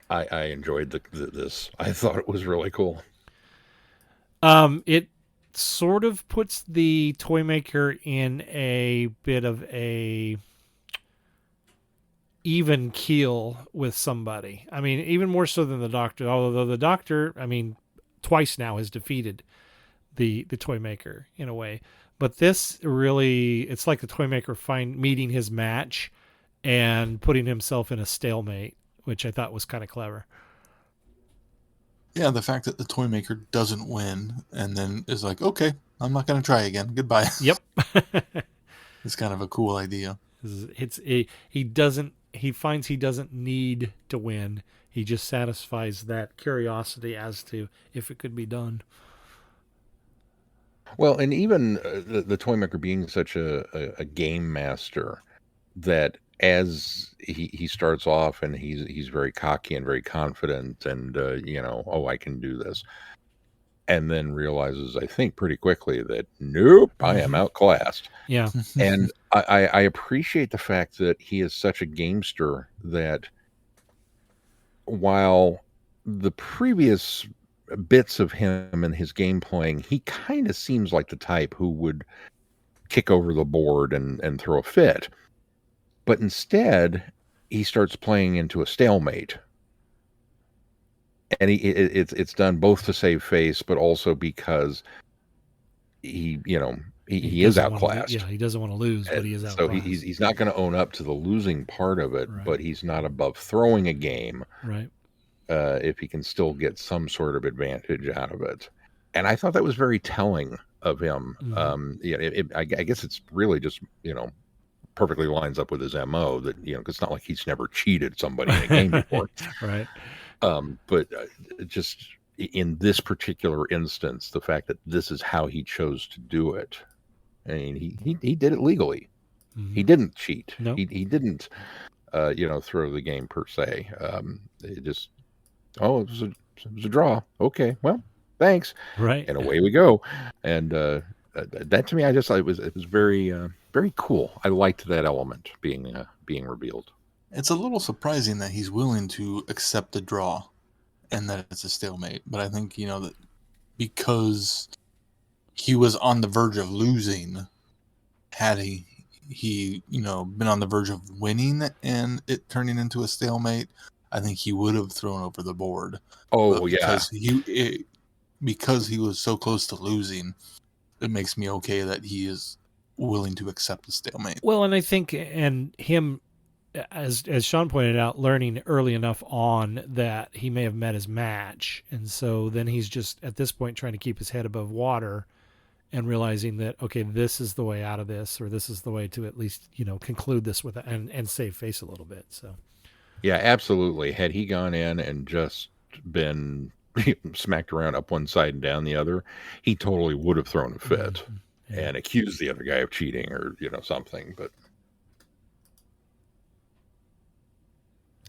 I enjoyed this. I thought it was really cool. It sort of puts the Toymaker in a bit of a even keel with somebody. I mean, even more so than the Doctor. Although the Doctor, twice now has defeated the Toymaker in a way. But this really, it's like the Toymaker meeting his match and putting himself in a stalemate, which I thought was kind of clever. Yeah, the fact that the Toymaker doesn't win and then is like, okay, I'm not going to try again. Goodbye. Yep. It's kind of a cool idea. He finds he doesn't need to win. He just satisfies that curiosity as to if it could be done. Well, and even the Toymaker being such a game master, that as he starts off and he's very cocky and very confident and I can do this. and then realizes, I think pretty quickly, that nope, I am outclassed. Yeah. And I appreciate the fact that he is such a gamester that while the previous bits of him and his game playing, he kind of seems like the type who would kick over the board and throw a fit. But instead, he starts playing into a stalemate. And it's done both to save face, but also because he is outclassed. He doesn't want to lose, but he is outclassed. So he's not going to own up to the losing part of it, Right. but he's not above throwing a game. Right. If he can still get some sort of advantage out of it. And I thought that was very telling of him. I guess it's really just, perfectly lines up with his MO that, it's not like he's never cheated somebody in a game before. Right. But just in this particular instance, the fact that this is how he chose to do it. I mean, he did it legally. He didn't cheat. No. He didn't, throw the game per se. It just, it was a draw. Okay, well, thanks. Right. And away we go. And that to me, it was very, very cool. I liked that element being revealed. It's a little surprising that he's willing to accept the draw and that it's a stalemate. But I think, that because he was on the verge of losing, had he been on the verge of winning and it turning into a stalemate, I think he would have thrown over the board. Oh, but yeah. Because he was so close to losing, it makes me okay that he is willing to accept the stalemate. Well, and I think, and him, as Sean pointed out, learning early enough on that he may have met his match. And so then he's just at this point trying to keep his head above water and realizing that, okay, this is the way out of this, or this is the way to at least, conclude this with and save face a little bit. So. Yeah, absolutely. Had he gone in and just been smacked around up one side and down the other, he totally would have thrown a fit and accused the other guy of cheating or, something. But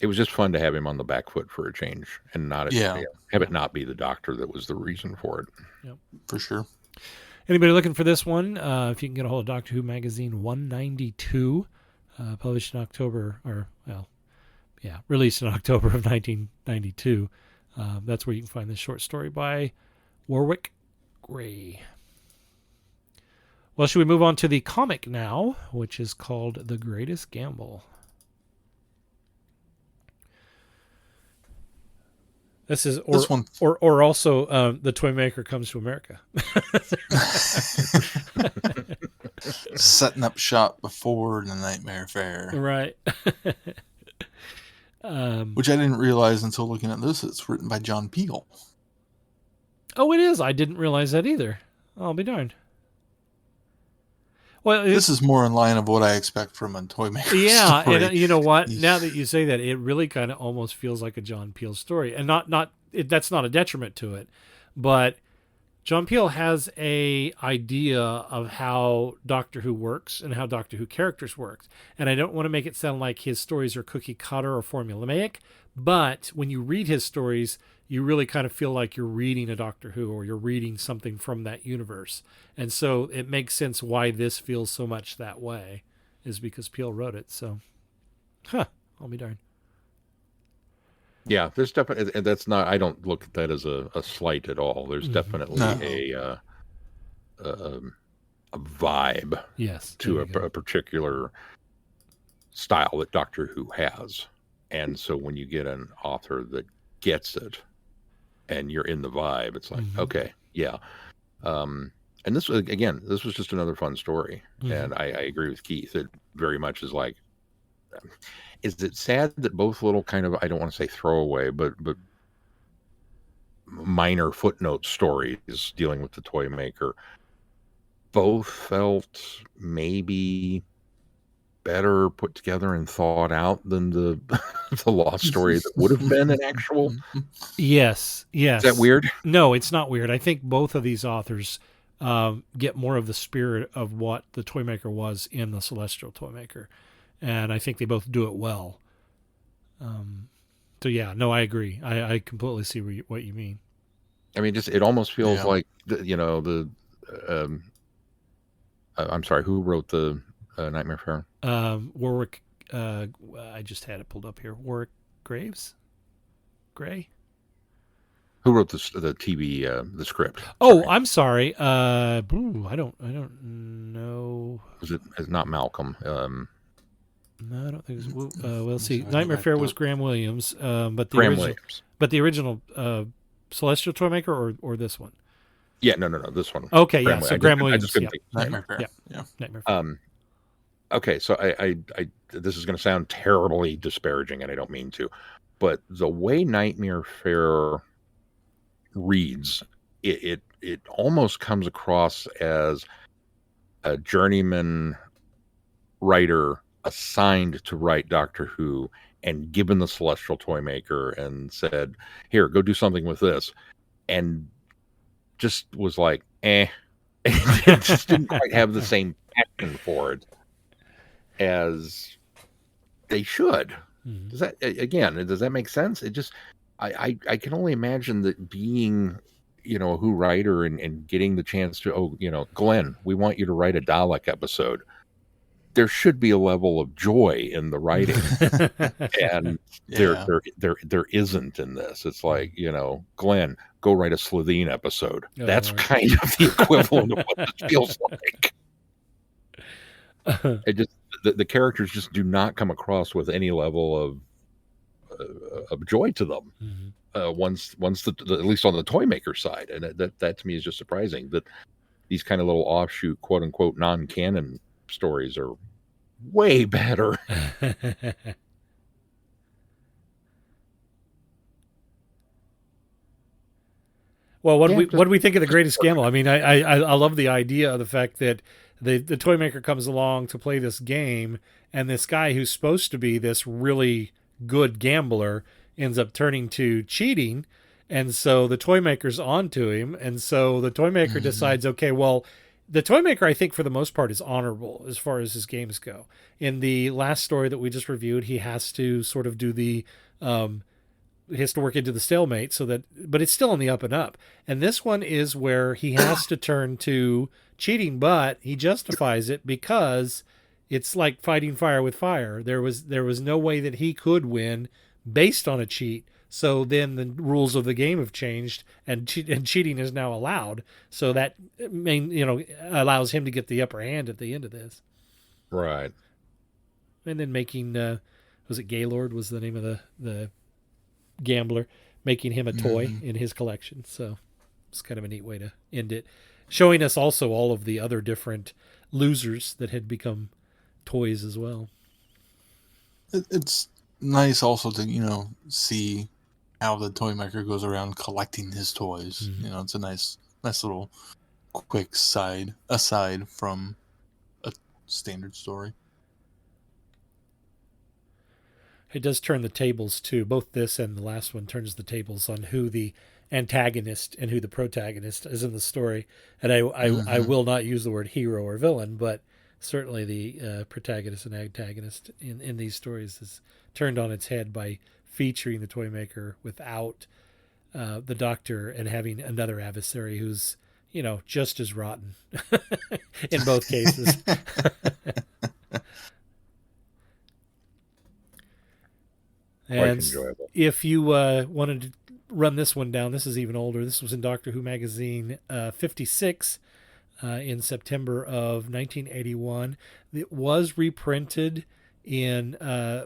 it was just fun to have him on the back foot for a change and not have it not be the doctor that was the reason for it. Yep. For sure. Anybody looking for this one, if you can get a hold of Doctor Who Magazine 192, published in October, released in October of 1992. That's where you can find this short story by Warwick Gray. Well, should we move on to the comic now, which is called The Greatest Gamble? This is or also the Toymaker Comes to America. Setting up shop before the Nightmare Fair. Right. Which I didn't realize until looking at this. It's written by John Peel. Oh, it is. I didn't realize that either. I'll be darned. Well, this is more in line of what I expect from a Toymaker story. And you know what? Now that you say that, it really kind of almost feels like a John Peel story, and that's not a detriment to it, but John Peel has a idea of how Doctor Who works and how Doctor Who characters work, and I don't want to make it sound like his stories are cookie cutter or formulaic, but when you read his stories, you really kind of feel like you're reading a Doctor Who or you're reading something from that universe. And so it makes sense why this feels so much that way is because Peel wrote it. So, I'll be darned. Yeah, there's definitely, that's not, I don't look at that as a slight at all. There's definitely a vibe to a particular style that Doctor Who has. And so when you get an author that gets it and you're in the vibe, it's like, okay, yeah. And this was just another fun story. And I agree with Keith. It very much is like, is it sad that both little kind of, I don't want to say throwaway, but minor footnote stories dealing with the Toymaker both felt maybe better put together and thought out than the lost story that would have been an actual. Yes. Is that weird? No, it's not weird. I think both of these authors get more of the spirit of what the Toymaker was in the Celestial Toymaker, and I think they both do it well. So yeah, no, I agree. I completely see what you mean. I mean, just it almost feels Yeah. like I'm sorry, who wrote the Nightmare Fair? Warwick. I just had it pulled up here. Warwick Gray. Who wrote the TV the script? Oh, Sorry. I'm sorry. I don't know. It's not Malcolm. No, I don't think it's. We'll see. Nightmare Fair was Graham Williams, but the Graham original, Williams. but the original Celestial Toymaker or this one. Yeah, no, this one. Okay, Graham yeah. So Graham Williams. I just couldn't think. Nightmare Fair. Yeah. Nightmare Fair. Okay, so I this is going to sound terribly disparaging, and I don't mean to, but the way Nightmare Fair reads, it almost comes across as a journeyman writer assigned to write Doctor Who and given the Celestial Toymaker and said, "Here, go do something with this," and just was like, eh. It just didn't quite have the same passion for it as they should. Mhm. Does that make sense? It just, I can only imagine that being, a Who writer and getting the chance to, Glenn, we want you to write a Dalek episode. There should be a level of joy in the writing, and there isn't in this. It's like, Glenn, go write a Slitheen episode. Oh, That's Lord. kind of the equivalent of what this feels like. It just the characters just do not come across with any level of joy to them. Mhm. Once at least on the Toymaker side, and that to me is just surprising that these kind of little offshoot, quote unquote, non-canon stories are way better. Well, what do we think of The Greatest Gamble? I mean, I love the idea of the fact that the Toymaker comes along to play this game, and this guy who's supposed to be this really good gambler ends up turning to cheating, and so the Toymaker's onto him, and so the Toymaker decides, okay, well, the Toymaker, I think, for the most part, is honorable as far as his games go. In the last story that we just reviewed, he has to sort of do the he has to work into the stalemate but it's still on the up and up. And this one is where he has to turn to cheating, but he justifies it because it's like fighting fire with fire. There was no way that he could win based on a cheat. So then the rules of the game have changed, and cheating is now allowed. So that allows him to get the upper hand at the end of this. Right. And then making was it Gaylord was the name of the gambler, making him a toy in his collection. So it's kind of a neat way to end it, showing us also all of the other different losers that had become toys as well. It's nice also to see how the Toymaker goes around collecting his toys. It's a nice little quick aside from a standard story. It does turn the tables too. Both this and the last one turns the tables on who the antagonist and who the protagonist is in the story. And I will not use the word hero or villain, but certainly the protagonist and antagonist in these stories is turned on its head by featuring the Toymaker without the Doctor and having another adversary who's just as rotten in both cases. And enjoyable. If you wanted to run this one down, this is even older. This was in Doctor Who magazine 56 in September of 1981. It was reprinted in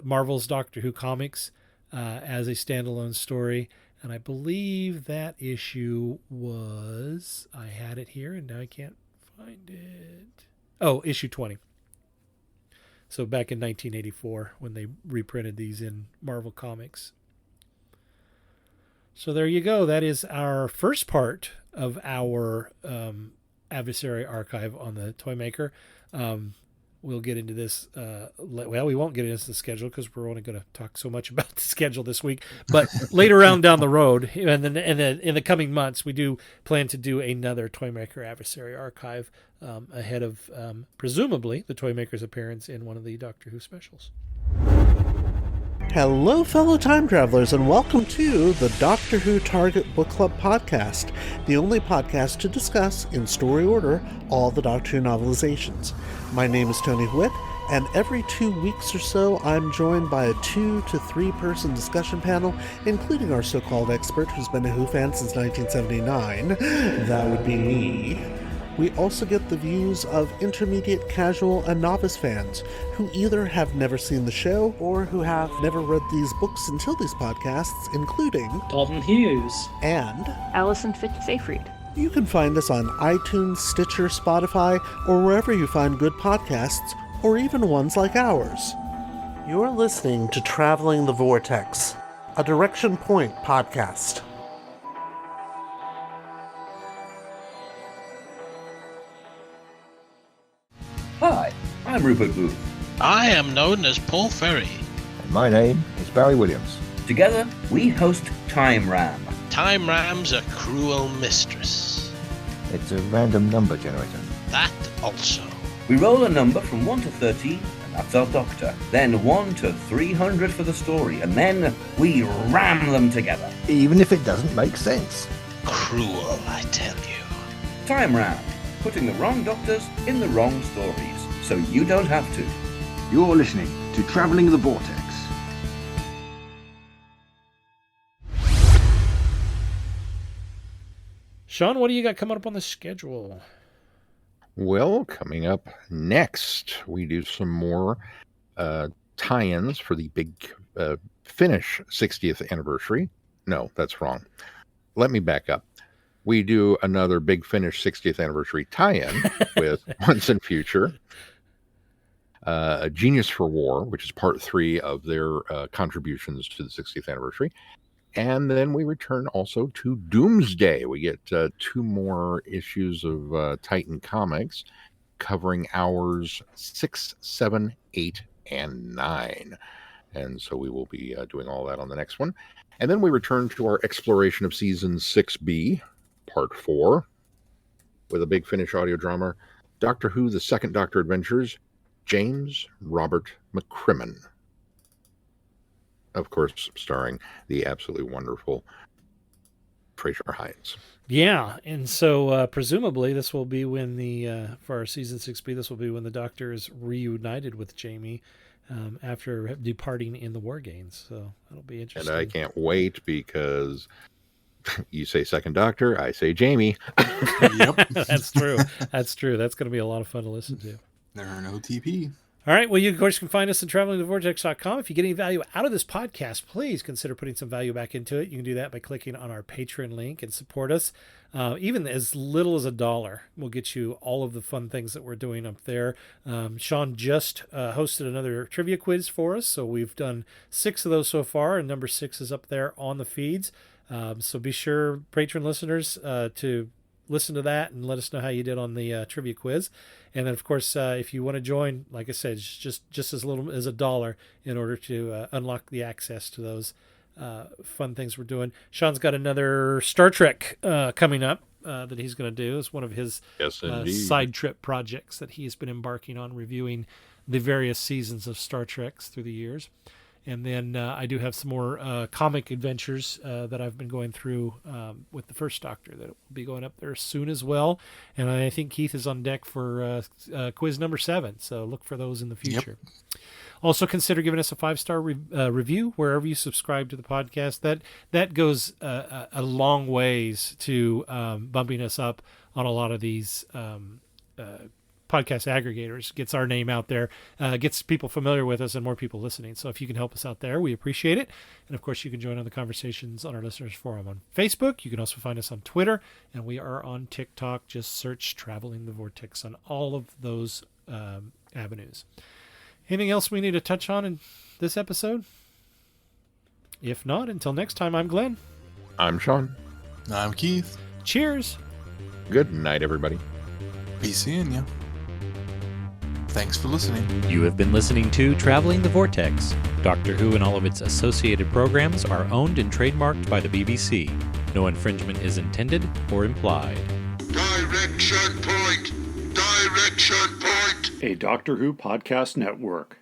Marvel's Doctor Who comics as a standalone story. And I believe that issue was, I had it here and now I can't find it. Oh, issue 20. So back in 1984 when they reprinted these in Marvel Comics. So there you go. That is our first part of our Adversary Archive on the Toymaker. We'll get into this. We won't get into the schedule because we're only going to talk so much about the schedule this week. But later on down the road, and then in the coming months, we do plan to do another Toymaker Adversary Archive ahead of presumably the Toymaker's appearance in one of the Doctor Who specials. Hello, fellow time travelers, and welcome to the Doctor Who Target Book Club podcast, the only podcast to discuss, in story order, all the Doctor Who novelizations. My name is Tony Whitt, and every 2 weeks or so, I'm joined by a 2 to 3 person discussion panel, including our so-called expert who's been a Who fan since 1979. That would be me. We also get the views of intermediate, casual, and novice fans who either have never seen the show or who have never read these books until these podcasts, including Dalton Hughes and Alison Fitz-Seyfried. You can find us on iTunes, Stitcher, Spotify, or wherever you find good podcasts, or even ones like ours. You're listening to Traveling the Vortex, a Direction Point podcast. Hi, I'm Rupert Booth. I am known as Paul Ferry. And my name is Barry Williams. Together, we host Time Ram. Time Ram's a cruel mistress. It's a random number generator. That also. We roll a number from 1 to 13, and that's our doctor. Then 1 to 300 for the story, and then we ram them together. Even if it doesn't make sense. Cruel, I tell you. Time Ram. Putting the wrong doctors in the wrong stories, so you don't have to. You're listening to Traveling the Vortex. Sean, what do you got coming up on the schedule? Well, coming up next, we do some more tie-ins for the big Finnish 60th anniversary. No, that's wrong. Let me back up. We do another Big Finish 60th anniversary tie-in with Once and Future, A Genius for War, which is part 3 of their contributions to the 60th anniversary. And then we return also to Doomsday. We get 2 more issues of Titan Comics covering hours 6, 7, 8, and 9. And so we will be doing all that on the next one. And then we return to our exploration of Season 6B, Part 4, with a Big Finish audio drama, Doctor Who, The Second Doctor Adventures, James Robert McCrimmon. Of course, starring the absolutely wonderful Fraser Hines. Yeah, and so presumably this will be when for our Season 6B, this will be when the Doctor is reunited with Jamie after departing in the War Games. So that'll be interesting. And I can't wait because... You say Second Doctor, I say Jamie. Yep. That's true. That's true. That's going to be a lot of fun to listen to. There are no TP. All right. Well, you, of course, can find us at travelingthevortex.com. If you get any value out of this podcast, please consider putting some value back into it. You can do that by clicking on our Patreon link and support us. Even as little as $1 will get you all of the fun things that we're doing up there. Sean just hosted another trivia quiz for us. So we've done 6 of those so far, and number 6 is up there on the feeds. So be sure, Patreon listeners, to listen to that and let us know how you did on the trivia quiz. And then, of course, if you want to join, like I said, just as little as $1 in order to unlock the access to those fun things we're doing. Sean's got another Star Trek coming up that he's going to do. It's one of his side trip projects that he's been embarking on, reviewing the various seasons of Star Trek through the years. And then I do have some more comic adventures that I've been going through with the First Doctor that will be going up there soon as well. And I think Keith is on deck for quiz number 7. So look for those in the future. Yep. Also consider giving us a 5-star review wherever you subscribe to the podcast. That goes a long ways to bumping us up on a lot of these podcast aggregators, gets our name out there, gets people familiar with us and more people listening. So if you can help us out there, we appreciate it. And of course, you can join on the conversations on our listeners forum on Facebook. You can also find us on Twitter, and we are on TikTok. Just search Traveling the Vortex on all of those avenues. Anything else we need to touch on in this episode? If not, until next time, I'm Glenn. I'm Sean. I'm Keith. Cheers. Good night, everybody. Be seeing you. Thanks for listening. You have been listening to Traveling the Vortex. Doctor Who and all of its associated programs are owned and trademarked by the BBC. No infringement is intended or implied. Direction point! Direction point! A Doctor Who podcast network.